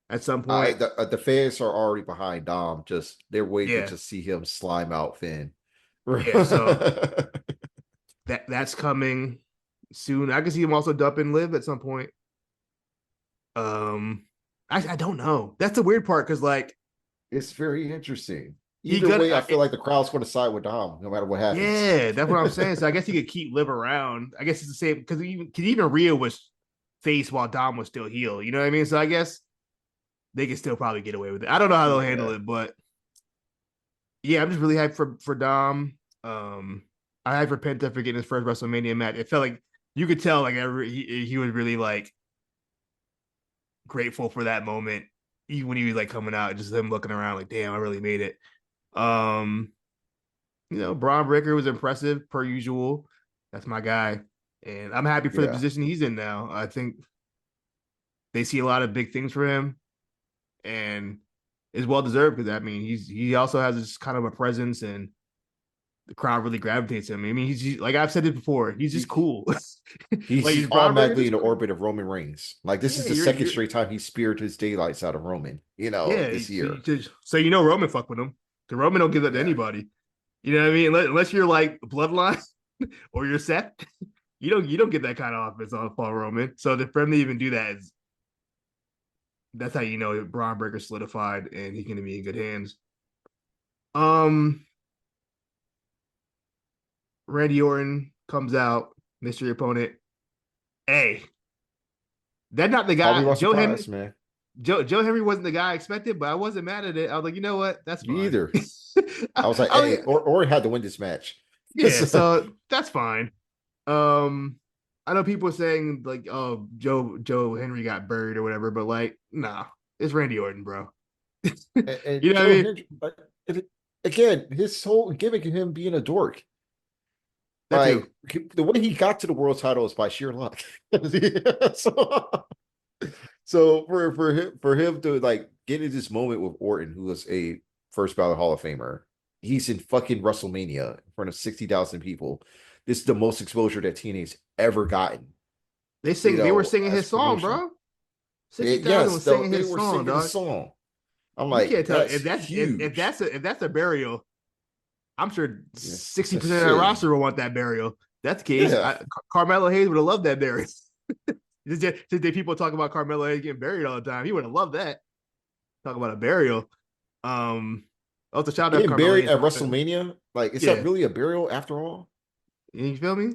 at some point. The fans are already behind Dom. Just they're waiting to Yeah, just see him slime out Finn. yeah. So that's coming soon. I can see him also dumping Liv at some point. Um, I don't know. That's the weird part because like It's very interesting. he Either way, I gonna feel like the crowd's going to side with Dom, no matter what happens. yeah, that's what I'm saying. So I guess he could keep Liv around. I guess it's the same because even Rhea was face while Dom was still heel. You know what I mean? So I guess they can still probably get away with it. I don't know how they'll handle Yeah, it, but yeah, I'm just really hyped for Dom. I hyped for Penta for getting his first WrestleMania match. It felt like you could tell like he was really like grateful for that moment, even when he was like coming out, just him looking around like, damn, I really made it. Um, Braun Breaker was impressive per usual. That's my guy, and I'm happy for the yeah. position he's in now. I think they see a lot of big things for him, and is well deserved because I mean he also has this kind of a presence and the crowd really gravitates him. I mean he's like I've said it before, he's just He, cool. Like he's he's Braun Breaker automatically just in the cool. orbit of Roman Reigns. Like this Yeah, is the second straight time he speared his daylights out of Roman. yeah. This So, year. so Roman fuck with him. The Roman don't give that to Yeah, anybody. You know what I mean? Unless you're like bloodline or you're Seth, you don't get that kind of offense on Paul Roman. So for him to even do that is that's how you know Braun Breaker solidified and he's gonna be in good hands. Um, Randy Orton comes out, mystery opponent. Hey, that's not the call me guy. by surprise, man. Joe Henry wasn't the guy I expected, but I wasn't mad at it. I was like, you know what? That's Me fine. either. I, I was like, I was hey, like, or had to win this match. yeah, so that's fine. Um, I know people are saying like, oh, Joe Henry got buried or whatever, but like, nah, it's Randy Orton, bro. And You know what I Joe mean? Hendry, again, his whole gimmick of him being a dork. That too. Like the way he got to the world title is by sheer luck. so, so for him to like get in this moment with Orton, who was a first ballot Hall of Famer, he's in fucking WrestleMania in front of 60,000 people. This is the most exposure that TNA's ever gotten. They were singing As his song, promotion. bro. 60,000 Yes, was though singing they his were song, singing the dog. song. I'm You like, can't tell that's if that's huge. if that's a burial. I'm sure Yeah, 60% of that shit. roster will want that burial. That's the case. Yeah. Carmelo Hayes would have loved that burial. Today people talk about Carmelo Hayes getting buried all the time. He would have loved that. Talk about a burial. Um, also shout out to Getting Carmelo buried Hayes at for winning. WrestleMania, like, is that Yeah, really a burial after all? you feel me?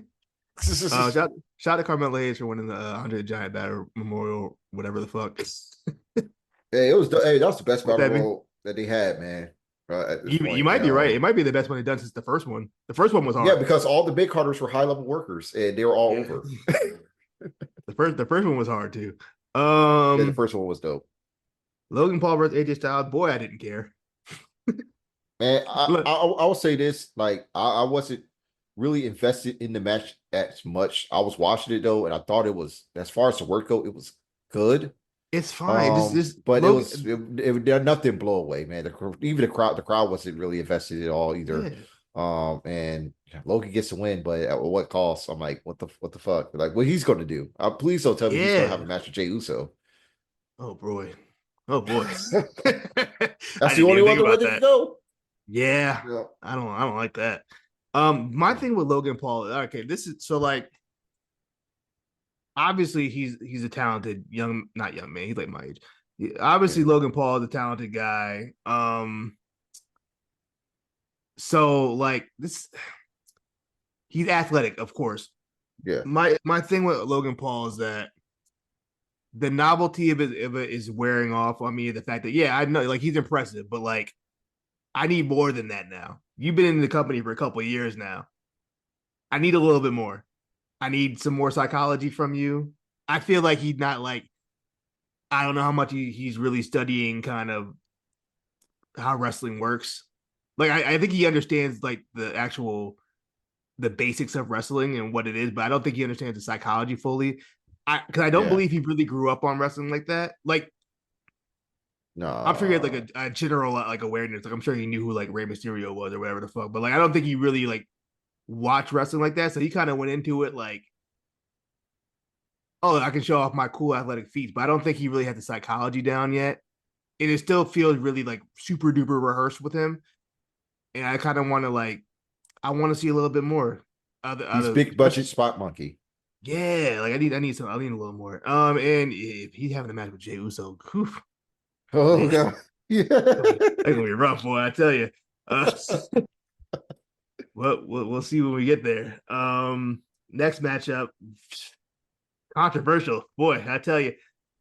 Shout out to Carmelo Hayes for winning the 100 Giant Battle Memorial, whatever the fuck. Hey, that was the best What battle that mean? royal that they had, man. At this You point, might be right. It might be the best one they've done since the first one. The first one was yeah, hard. because all the big carders were high level workers and they were all Yeah, over. the first one was hard too. Yeah, the Um, first one was dope. Logan Paul versus AJ Styles. Boy, I didn't care. Man, Look, I will say this: like, I wasn't really invested in the match as much. I was watching it though, and I thought it was, as far as the work go, it was good. it's fine. This But Logan. nothing blow away, man. Even the crowd wasn't really invested at all either. Yeah, And Logan gets to win, but at what cost? I'm like, what the fuck? Like, what he's going to do? Please don't tell me he's going to have yeah. a match with Jey Uso. Oh boy. Oh boy. I That's the didn't only even think other way about they can that. go. Yeah. Yeah. I don't like that. My thing with Logan Paul, okay, this is so like obviously he's a talented young, not young man, he's like my age. Obviously Yeah. Logan Paul is a talented guy. So like this he's athletic, of course. Yeah. My thing with Logan Paul is that the novelty of it is wearing off on me. The fact that yeah, I know like he's impressive, but like I need more than that now. You've been in the company for a couple of years now. I need a little bit more. I need some more psychology from you. I feel like he's not like I don't know how much he's really studying kind of how wrestling works. Like I think he understands like the basics of wrestling and what it is, but I don't think he understands the psychology fully. I don't Yeah. believe he really grew up on wrestling like that. Like I'm sure he had like No. a general like awareness. Like I'm sure he knew who like Rey Mysterio was or whatever the fuck. But like I don't think he really like watched wrestling like that. So he kind of went into it like, oh, I can show off my cool athletic feats. But I don't think he really had the psychology down yet. And it still feels really like super duper rehearsed with him. And I kind of want to like I want to see a little bit more. He's Other big budget especially spot monkey. yeah, like I need a little more. And if he's having a match with Jey Uso, whew, Oh man, god. Yeah. that's gonna be rough, boy. I tell you. Uh, we'll see when we get there. Next matchup, controversial, boy. I tell you.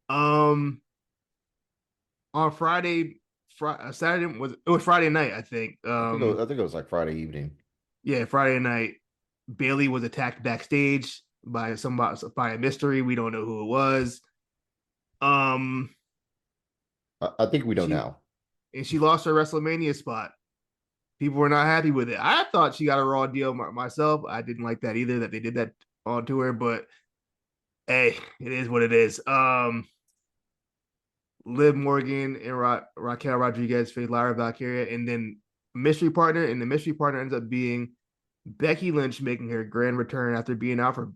Um, on Saturday was it was Friday night, I think. I think it was like Friday evening. Yeah, Friday night. Bailey was attacked backstage by somebody by a mystery. We don't know who it was. Um, I think we and know she now. she lost her Wrestlemania spot. People were not happy with it. I thought she got a raw deal myself. I didn't like that either that they did that onto her, but hey, it is what it is. Liv Morgan and Raquel Rodriguez faced Lyra Valkyria, and then mystery partner, and the mystery partner ends up being Becky Lynch making her grand return after being out for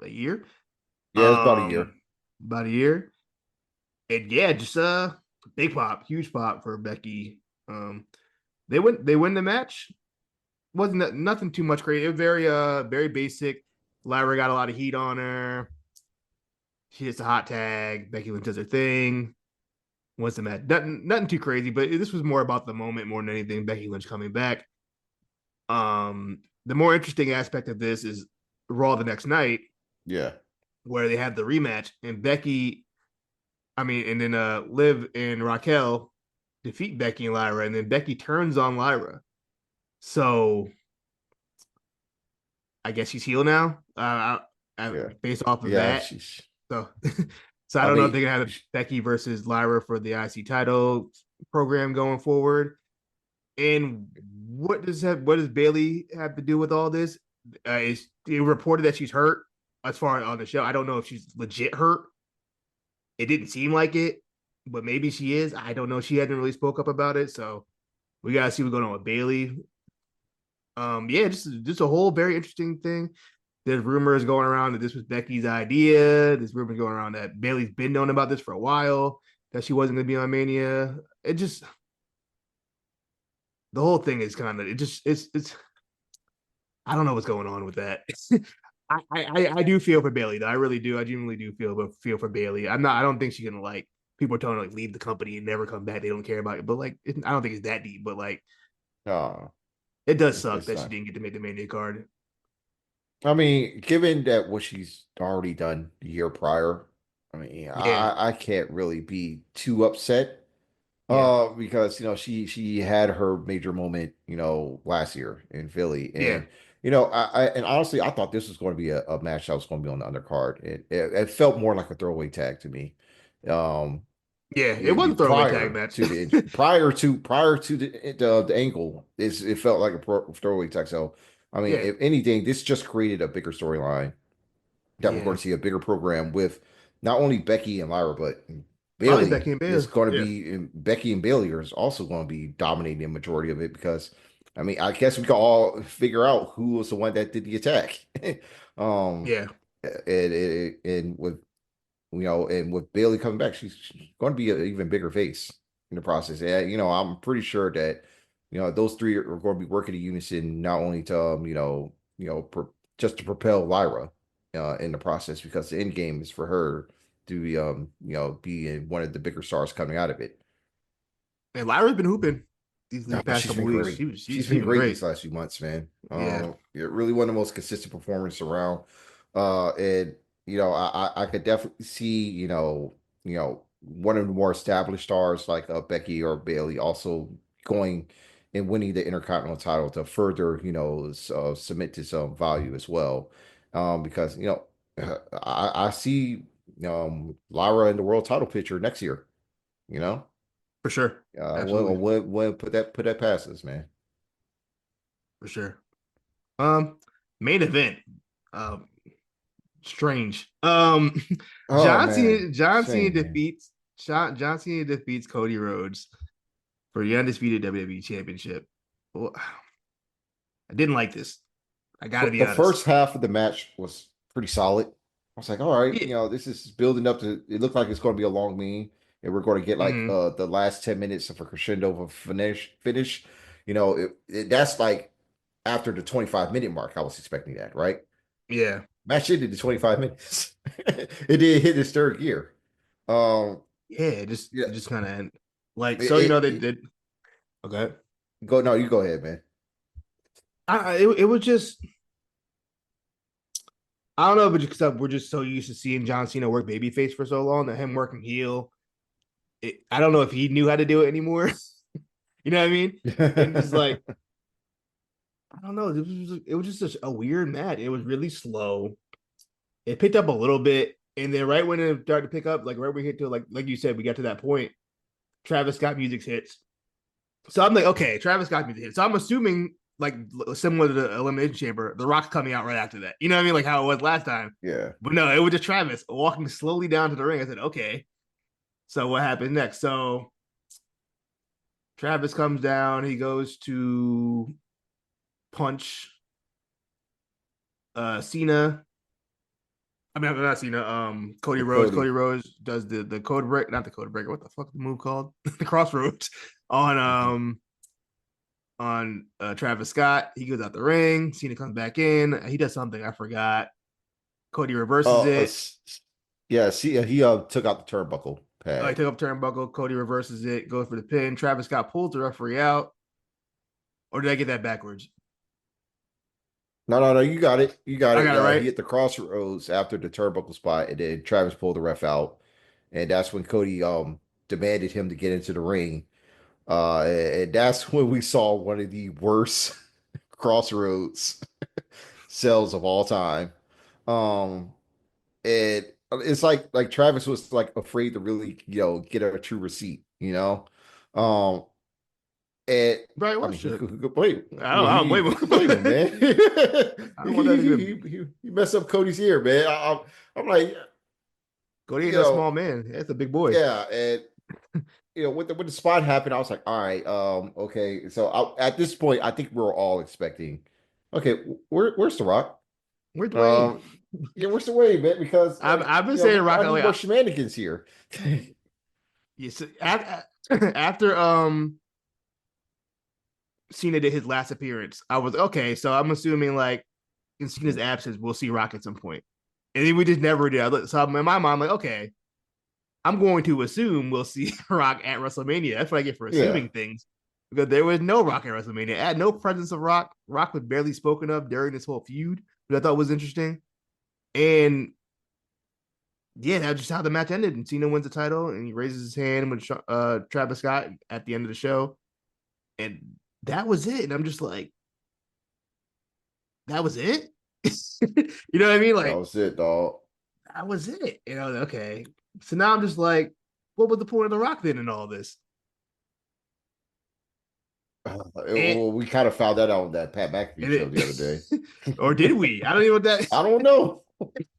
a year. Yeah, it's about a year. About a year. And yeah, just big pop, huge pop for Becky. They win the match. Wasn't nothing too much crazy. It was very basic. Lyra got a lot of heat on her. She hits a hot tag. Becky Lynch does her thing. Wins the match. Nothing too crazy, but this was more about the moment more than anything. Becky Lynch coming back. The more interesting aspect of this is Raw the next night, Yeah. where they had the rematch, and and then Liv and Raquel defeat Becky and Lyra, and then Becky turns on Lyra. So I guess she's heel now, Yeah. based off of Yeah. that. She's, So, so I I don't know if mean, they're gonna have Becky versus Lyra for the IC title program going forward. And what does Bailey have to do with all this? Is it reported that she's hurt as far as on the show? I don't know if she's legit hurt. It didn't seem like it, but maybe she is. I don't know. She hadn't really spoke up about it, so we gotta see what's going on with Bailey. Yeah, just a whole very interesting thing. There's rumors going around that this was Becky's idea. There's rumors going around that Bailey's been known about this for a while, that she wasn't going to be on Mania. It just the whole thing is kind of it just it's I don't know what's going on with that. I do feel for Bailey though. I really do. I genuinely do feel for Bailey. I don't think she's gonna like people are telling her like leave the company and never come back. They don't care about it. But like I don't think it's that deep. But like uh, it does suck it's that she not. didn't get to make the Mania card. I mean, given that what she's already done the year prior, I mean, Yeah, I can't really be too upset. yeah, Because she had her major moment, last year in Philly, yeah, and and honestly, I thought this was going to be a match that was going to be on the undercard. It felt more like a throwaway tag to me. Um, yeah. It was a throwaway tag match. prior to the angle, it felt like a throwaway tag. So, I mean, Yeah, if anything, this just created a bigger storyline that we're going yeah. to see a bigger program with not only Becky and Lyra, but Probably Bailey Becky and is Bailey. going to Yeah, be, and Becky and Bailey are also going to be dominating the majority of it because, I mean, I guess we can all figure out who was the one that did the attack. um, yeah. and with and with Bailey coming back, she's going to be an even bigger face in the process. And I'm pretty sure that those three are going to be working in unison, not only to just to propel Lyra in the process, because the end game is for her to be in one of the bigger stars coming out of it. And Lyra's been hooping these Oh, past she's couple been of weeks. great. She's She's been been great great. these last few months, man. Yeah, Really one of the most consistent performers around. And I could definitely see, one of the more established stars like Becky or Bailey also going and winning the Intercontinental title to further, submit to some value as well. Because I see Lyra in the world title picture next year. You know, For sure. Absolutely. when put that past us, man. For sure. Main event. Um, strange. Oh man, John Cena shame, man. defeats John Cena defeats Cody Rhodes for the undisputed WWE Championship. Well, I didn't like this. I got to be The honest. first half of the match was pretty solid. I was like, all right, Yeah. this is building up to. It looked like it's going to be a long mean, and we're going to get like Mhm. the last 10 minutes of a crescendo of a finish. That's like after the 25-minute mark. I was expecting that, right? Yeah. Match ended in 25 minutes. It did hit its third gear. Um, Yeah. yeah, It just kind of like it, so. You know it, they it did. Okay. go no, you go ahead, man. It was just I don't know, but because we're just so used to seeing John Cena work babyface for so long that him working heel. I don't know if he knew how to do it anymore. You know what I mean? And just like I don't know, it was just such a weird match. It was really slow. It picked up a little bit, and then right when it started to pick up, like right when we hit to like you said, we got to that point. Travis Scott music hits, so I'm like, okay, Travis Scott music hits. So I'm assuming like similar to the Elimination Chamber, The Rock's coming out right after that. You know what I mean? Like how it was last time. Yeah. But no, it was just Travis walking slowly down to the ring. I said, okay, so what happens next? So Travis comes down. He goes to punch Cena. I mean, not Cena. Cody Rhodes. Cody Cody. Rhodes does the code break, not the code breaker. What the fuck is the move called? The crossroads Mhm. on Travis Scott. He goes out the ring. Cena comes back in. He does something I forgot. Cody reverses Uh, uh, it. s- yeah, see, he took out the turnbuckle He pad. took up turnbuckle. Cody reverses it. Goes for the pin. Travis Scott pulls the referee out. Or did I get that backwards? No, no, no, you got it. You got I it. got it He right. hit the crossroads after the turnbuckle spot, and then Travis pulled the ref out, and that's when Cody demanded him to get into the ring. And that's when we saw one of the worst crossroads sales of all time. Um, and it's like Travis was like afraid to really get a true receipt, you know. Um, And Right, I was mean, he shit. could blame. I mean, I don't blame he could blame him, him. man. I don't want that nigga to. He messed up Cody's ear, man. I'm like, Cody ain't you no know, small man. That's a big boy. yeah, and when the spot happened, I was like, all right, okay. So at this point, I think we were all expecting, okay, where's the Rock? Where's Dwayne? Um, yeah, where's the way, man? Because like, I've been saying Rock I need like more shenanigans here. yes, after Cena did his last appearance, I was okay. So I'm assuming like in Cena's absence, we'll see Rock at some point, and then we just never did. So in my mind, I'm like, okay, I'm going to assume we'll see Rock at WrestleMania. That's what I get for Yeah. assuming things because there was no Rock at WrestleMania. At no presence of Rock. Rock was barely spoken of during this whole feud, which I thought was interesting. And yeah, that's just how the match ended. And Cena wins the title, and he raises his hand with Travis Scott at the end of the show, and that was it. And I'm just like, that was it. You know what I mean? That Like was it, dog. that was it. You know, okay. So now I'm just like, what was the point of the Rock then in all this? And Well, we kind of found that out on that Pat McAfee and show it, the other day. or did we? I don't even know that. I don't know.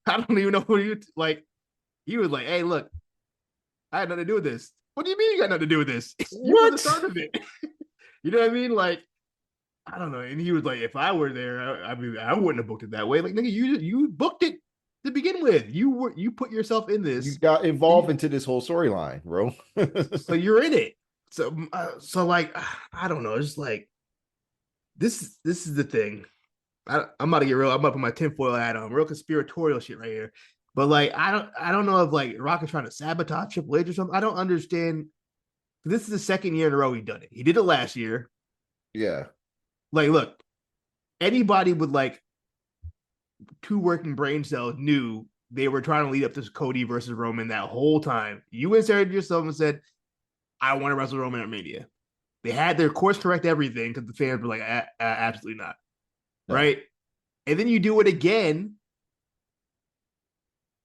I don't even know who you like. He was like, hey, look, I had nothing to do with this. What do you mean you got nothing to do with this? You were the What? start of it. You know what I mean? Like I don't know. And he was like, if I were there, I mean, I wouldn't have booked it that way. Like, nigga, you booked it to begin with. You put yourself in You this, got and involved into this whole storyline, bro. so you're in it. So like, I don't know. It's just like this is the thing. I'm about to get real. I'm about to put my tinfoil hat on, real conspiratorial shit right here. But like, I don't know if like Rock is trying to sabotage Triple H or something. I don't understand. This is the second year in a row he done it. He did it last year. Yeah. Like, look, anybody with like two working brain cells knew they were trying to lead up to Cody versus Roman that whole time. You inserted yourself and said, I want to wrestle Roman at Mania. They had their course correct everything because the fans were like, absolutely not. No. Right. And then you do it again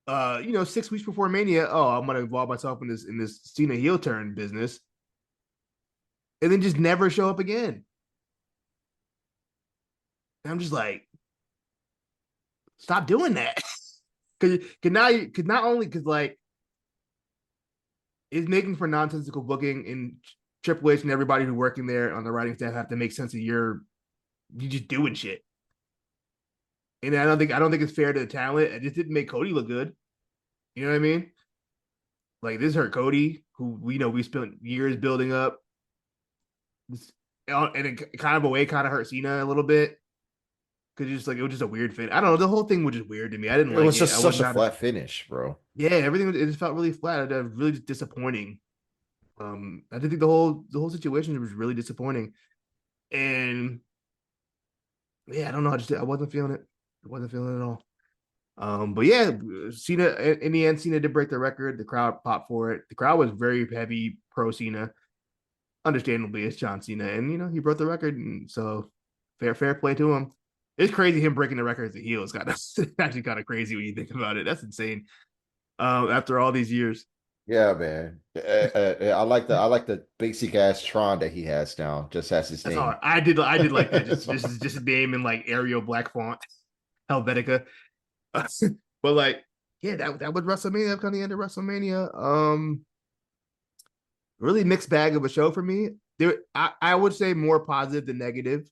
6 weeks before Mania, oh, I'm gonna involve myself in this Cena heel turn business, and then just never show up again. And I'm just like, stop doing that. Cause not only because like it's making for nonsensical booking and Triple H and everybody who's working there on the writing staff have to make sense of you just doing shit. And I don't think it's fair to the talent. It just didn't make Cody look good. You know what I mean? Like this hurt Cody, who we know we spent years building up. This, and it kind of a way kind of hurt Cena a little bit because just like it was just a weird fit. I don't know. The whole thing was just weird to me. I didn't It like was it. just I was such a not. flat finish, bro. Yeah, everything it just felt really flat. Really just disappointing. I did think the whole situation was really disappointing, and yeah, I don't know. I wasn't feeling it. I wasn't feeling it at all. But yeah, Cena in the end, Cena did break the record. The crowd popped for it. The crowd was very heavy pro Cena. Understandably, it's John Cena, and he broke the record, and so fair play to him. It's crazy him breaking the record as a heel. It's kind of actually kind of crazy when you think about it. That's insane. After all these years, Yeah, man. I like the basic ass Tron that he has now, just as his that's all. name. I did like that. Just a name in like Arial black font, Helvetica. But like, yeah, that was WrestleMania. That was kind of the end of WrestleMania. Really mixed bag of a show for me. I would say more positive than negative.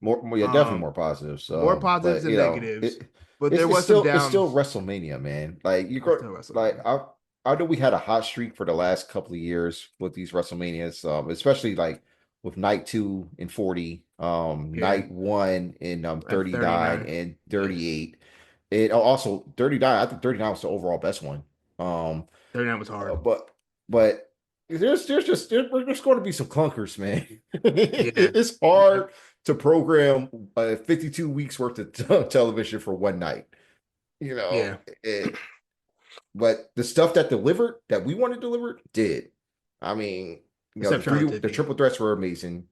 Yeah, definitely Um, more positives. More positives But than you know, negatives, but there it's was some still downs. WrestleMania, man. Like you It's go still like WrestleMania. I know we had a hot streak for the last couple of years with these WrestleManias, especially like with night 2 and 40, Yeah, night 1 in at 39 39. and Yeah, 38. It also 39, I think 39 was the overall best one. Um, 39 was hard. but there's going to be some clunkers, man. Yeah, It's yeah, hard to program 52 weeks worth of television for one night. You know, yeah. but the stuff that delivered that we wanted delivered did. I mean, Except Charlotte the Tiffy. triple threats were amazing.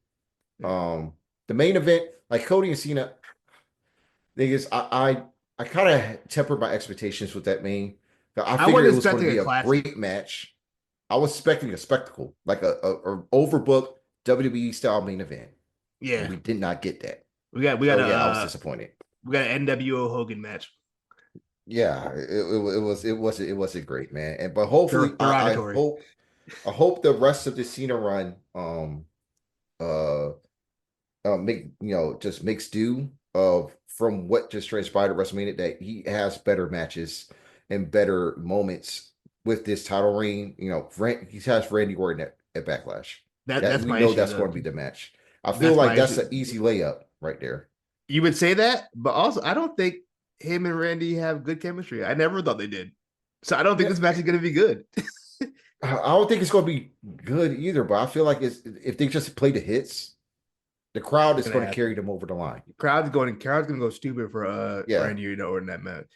Yeah. Um, the main event, like Cody and Cena, thing is, I kind of tempered my expectations with that main. I I figured wasn't it was going to expecting a be a classic. great match. I was expecting a spectacle, like a overbooked WWE style main event, and Yeah, we did not get that. we got So a yeah, I was disappointed. we got an NWO Hogan match. Yeah, it wasn't great, man. And but hopefully, Derogatory. I hope the rest of the Cena run uh make just makes do of from what just transpired at WrestleMania, that he has better matches and better moments with this title reign. He has Randy Orton at Backlash. That That's we my know issue that's though. going to be the match. I feel That's my like that's issue. an easy layup right there. You would say that, but also I don't think him and Randy have good chemistry. I never thought they did. So I don't think Yeah, this match is going to be good. I don't think it's going to be good either, but I feel like if they just play the hits, the crowd is Gonna going to have carry to. them over the line. Crowd's gonna go stupid for Yeah, Randy Orton in that match.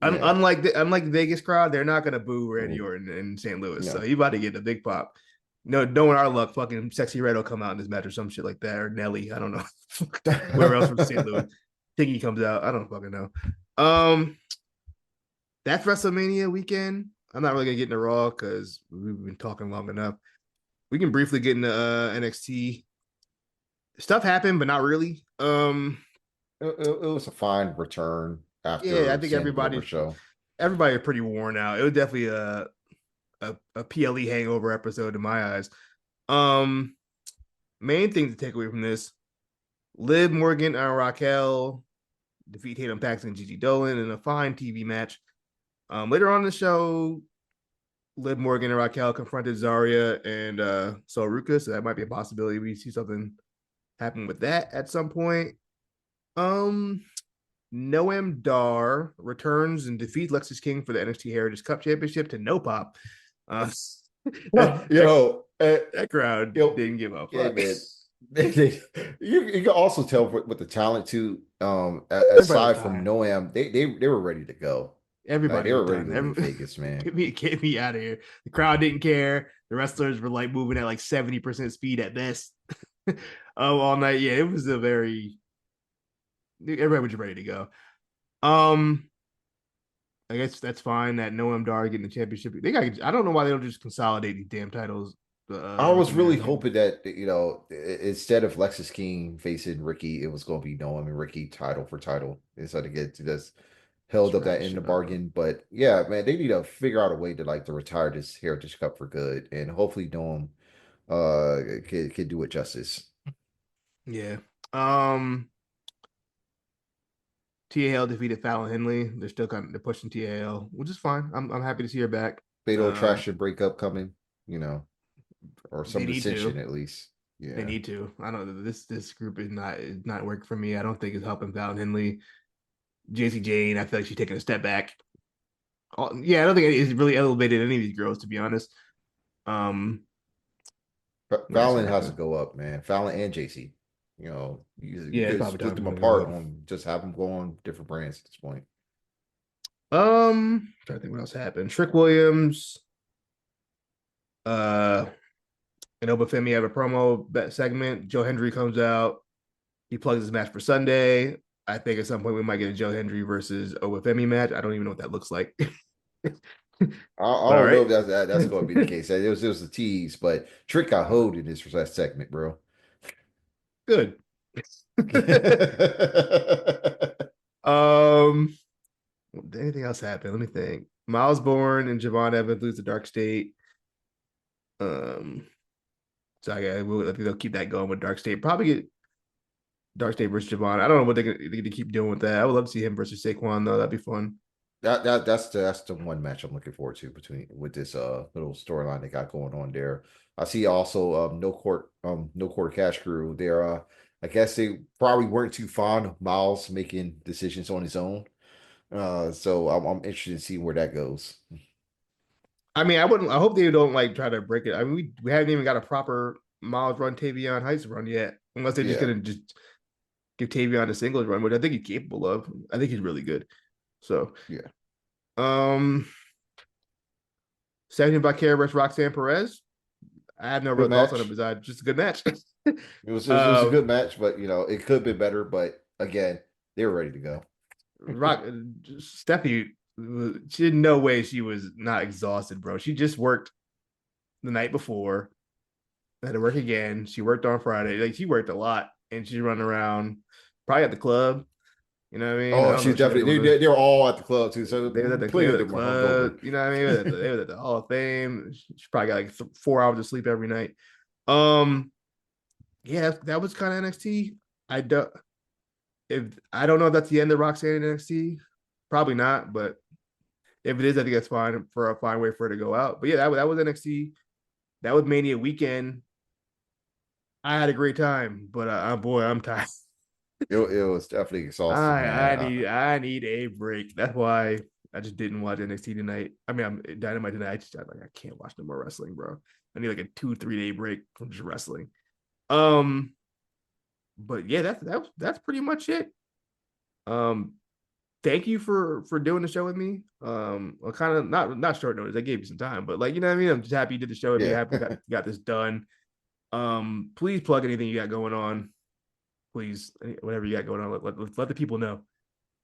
yeah. Unlike the Vegas crowd, they're not gonna boo Randy Mm, Orton in St. Louis. So no. he about to get a big pop. No, knowing our luck, fucking Sexy Red will come out in this match or some shit like that, or Nelly. I don't know. Whoever else from St. Louis. Tiggy comes out. I don't fucking know. Um, that's WrestleMania weekend. I'm not really gonna get into Raw because we've been talking long enough. We can briefly get into NXT. Stuff happened, but not really. It was a fine return Yeah, I after think Sandy Gober show. everybody pretty worn out. It was definitely a PLE hangover episode in my eyes. Um, Main thing to take away from this: Liv Morgan and Raquel defeat Tatum Paxton and Gigi Dolan in a fine TV match. Later on in the show, Liv Morgan and Raquel confronted Zarya and Soruka, so that might be a possibility. We see something happen with that at some point. Um, Noam Dar returns and defeats Lexus King for the NXT Heritage Cup Championship to no pop. Uh, that, that, Yo, that crowd yo, didn't give a yeah, fuck. man. You can also tell with the talent too. Everybody was Aside from tired. Noam, they were ready to go. Like Everybody they was were ready done. to leave Vegas, man. Get me out of here. The crowd didn't care. The wrestlers were like moving at like 70% speed at best. All night. Yeah, it was a very everybody was ready to go. Um, I guess that's fine that Noam Dar getting the championship. They got. I don't know why they don't just consolidate these damn titles. I North was really American. hoping that instead of Lexus King facing Ricky, it was going to be Noam and Ricky title for title instead of get to just held up that Trash. in the bargain. But yeah, man, they need to figure out a way to like to retire this Heritage Cup for good, and hopefully Noam could do it justice. Yeah. Um. TAL defeated Fallon Henley. They're still kind of they're pushing TAL, which is fine. I'm happy to see her back. Fatal Um. attraction breakup coming, or They some need dissension to. at least. They Yeah. need to. I don't. This group is not working for me. I don't think it's helping Fallon Henley. JC Jane. I feel like she's taking a step back. Yeah, I don't think it's really elevated any of these girls, to be honest. Um. What else Fallon has to happened? go up, man. Fallon and JC. You Yeah, it's could probably split time them for them to go apart up. on just have them go on different brands at this point. Trying to think what else happened. Trick Williams, uh, and Obafemi have a promo segment. Joe Hendry comes out. He plugs his match for Sunday. I think at some point we might get a Joe Hendry versus Obafemi match. I don't even know what that looks like. I But all don't know right. if that's going to be the case. It was a tease, but Trick got hoed in this last segment, bro. Good. um, anything else happened? Let me think. Miles Bourne and Javon Evans lose the Dark State. Um, so I think they'll keep that going with Dark State. Probably get Dark State versus Javon. I don't know what they need to keep doing with that. I would love to see him versus Saquon though. That'd be fun. That's the one match I'm looking forward to between with this little storyline they got going on there. I see also no court cash crew. I guess they probably weren't too fond of Miles making decisions on his own. So I'm interested in seeing where that goes. I mean, I wouldn't. I hope they don't like try to break it. I mean, we haven't even got a proper Miles run Tavion Heights run yet, unless they're just Yeah, gonna just give Tavion a singles run, which I think he's capable of. I think he's really good. So, yeah. um, Stephanie Bakera versus Roxanne Perez. I have no Good real thoughts on it match. besides just a good match. It was a good um, match, but it could have been better. But again, they were ready to go. Rock Steffi, she in no way she was not exhausted, bro. She just worked the night before, had to work again. She worked on Friday. Like she worked a lot, and she's running around, probably at the club. You know what I mean? I Oh, don't know she's what she got definitely going on. they were all at the club too, so They plenty were of at the them were hungover. club. You know what I mean? They were at the Hall of Fame. She probably got like 4 hours of sleep every night. Um, yeah, that was kind of NXT. I don't if I don't know if that's the end of Roxanne in NXT. Probably not, but if it is, I think that's fine for a fine way for her to go out. But yeah, that was NXT. That was Mania weekend. I had a great time, but boy, I'm tired. It was definitely exhausting, I man. I need I need a break. That's why I just didn't watch NXT tonight. I mean, I'm Dynamite tonight. I'm like, I can't watch no more wrestling, bro. I need like a 2 3 day break from just wrestling. Um, but yeah, that's pretty much it. Um, thank you for doing the show with me. Well, kind of not short notice. I gave you some time, but like you know what I mean. I'm just happy you did the show with me. Yeah. Happy we got this done. Please plug anything you got going on. Please, whatever you got going on, let the people know.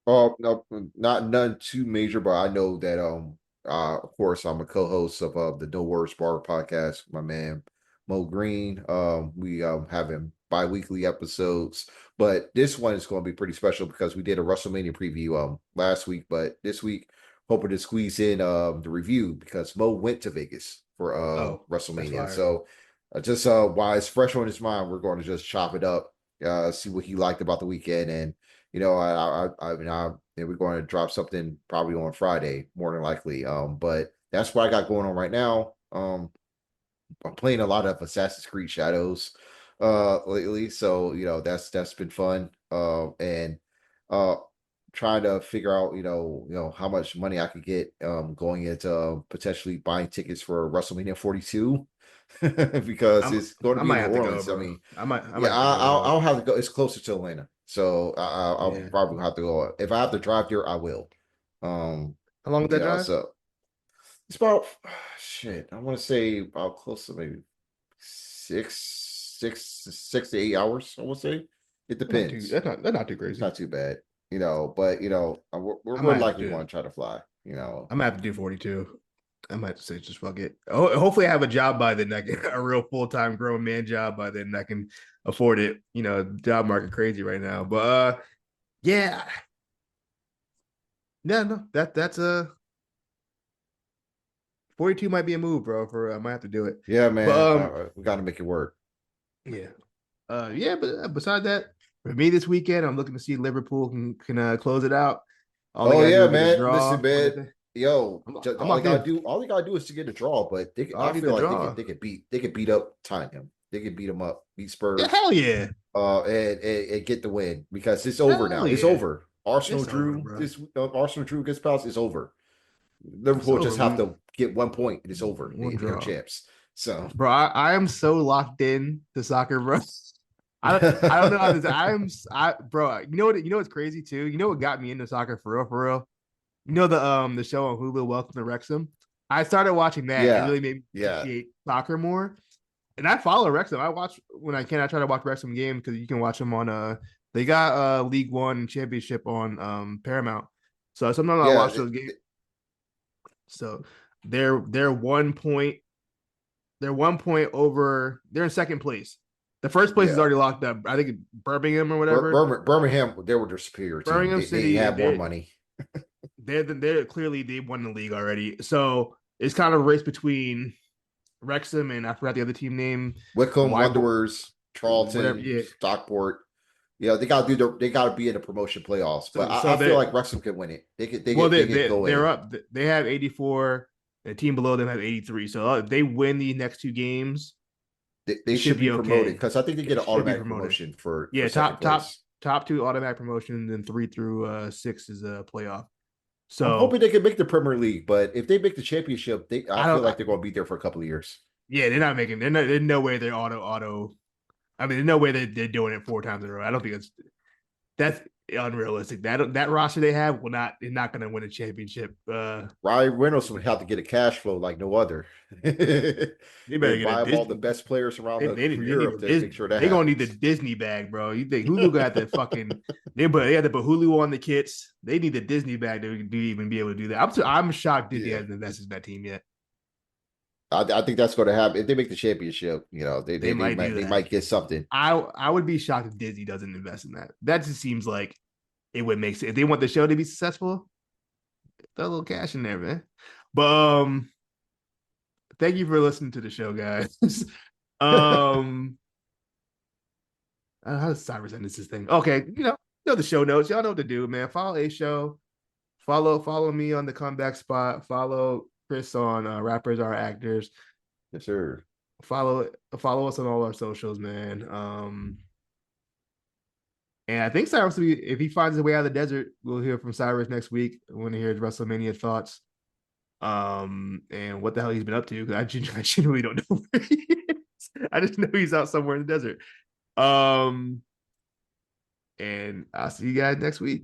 Oh no, not none too major, but I know that of course I'm a co-host of the No Words Bar podcast. My man Mo Green. We having bi-weekly episodes, but this one is going to be pretty special because we did a WrestleMania preview last week, but this week hoping to squeeze in the review because Mo went to Vegas for Oh, that's WrestleMania. fire. So just while it's fresh on his mind, we're going to just chop it up, see what he liked about the weekend and I mean, we're going to drop something probably on Friday, more than likely. But that's what I got going on right now. I'm playing a lot of Assassin's Creed Shadows, lately, so that's been fun. And uh, trying to figure out, how much money I could get, going into potentially buying tickets for WrestleMania 42, because I'm it's going to I be might in New have to go, Orleans. I bro. mean, I might yeah, have to go, I'll dog. have to go. It's closer to Atlanta, so I'll Yeah. probably have to go. If I have to drive there, I will. Um, How long is that drive? so it's about shit. I want to say about close to maybe 6 to 8 hours. I would say it That's not too. depends. That's not too It's crazy. not too bad, but we're I more might have likely to. going to try to fly. You know, I'm gonna have to do 42. I might say just fuck it. Hopefully, I have a job by then. I can a real full time grown man job by then. I can afford it. You know, job market crazy right now. But yeah, no, that's a 42 might be a move, bro. For I might have to do it. yeah, But man, we got to make it work. yeah, yeah. But beside that, for me this weekend, I'm looking to see Liverpool can close it out. All they Oh gotta do yeah, is get a man. Listen, draw on the man. thing. Yo, I'm locked in. all they gotta do is to get a draw. But I I need feel the like draw. they could beat up Tottenham. They could beat them up, beat Yeah, Spurs, hell yeah, and get the win because it's over hell now. It's yeah. over. It's over, bro. Arsenal drew against Palace. It's over. It's Liverpool over. just have to get 1 point and it's over. One They're draw, champs. So bro. I am so locked in to soccer, bro. I don't know how this. Bro. You know what's crazy too. You know what got me into soccer for real, for real. You know the show on Hulu, Welcome to Wrexham. I started watching that. It yeah, really made me yeah, appreciate soccer more. And I follow Wrexham. I watch when I can. I try to watch Wrexham games because you can watch them on They got League One Championship on Paramount. So sometimes I yeah. watch those games. So they're 1 point. They're 1 point over. They're in second place. The first place is Yeah. already locked up. I think Birmingham or whatever. Birmingham, they were their superior team. Birmingham They City. have more money. They're clearly they won the league already. So it's kind of a race between Wrexham and I forgot the other team name. Wycombe Wyvern, Wanderers, whatever. Charlton, Yeah. Stockport. Yeah, they got to be in the promotion playoffs. But So I feel they like Wrexham can win it. well They could go they're in. up. They have 84. The team below them have 83. So if they win the next two games, They it should should be be promoted okay. because I think they get It an should be automatic promoted. promotion for Yeah, second place. top two automatic promotion, then 3 through 6 is a playoff. I'm So hoping they can make the Premier League, but if they make the championship, I I feel don't. like they're going to be there for a couple of years. Yeah, they're not making. There's no way they're auto. I mean, there's no way they're doing it 4 times in a row. I don't think that's unrealistic. That roster they have will not is not going to win a championship. Ryan Reynolds would have to get a cash flow like no other, They better and get a buy up all the Disney. best players around They need a Europe to make Disney. sure that They gonna need the happens. Disney bag, bro. You think Hulu got the fucking? They had to put Hulu on the kits. They need the Disney bag to even be able to do that. I'm shocked Disney Yeah, hasn't invested in that team yet. I think that's going to happen if they make the championship. You know, They might do they that. might get something. I would be shocked if Disney doesn't invest in that. That just seems like it would make sense if they want the show to be successful. Throw a little cash in there, man. But thank you for listening to the show, guys. um, how does Cyrus end this thing? Okay, you know the show notes. Y'all know what to do, man. Follow a show. Follow me on the comeback spot. Follow Chris on Rappers Are Actors. Yes, sir. Follow follow us on all our socials, man. And I think Cyrus will be, if he finds his way out of the desert, we'll hear from Cyrus next week. I want to hear his WrestleMania thoughts. And what the hell he's been up to. Because I genuinely don't know where he is. I just know he's out somewhere in the desert. And I'll see you guys next week.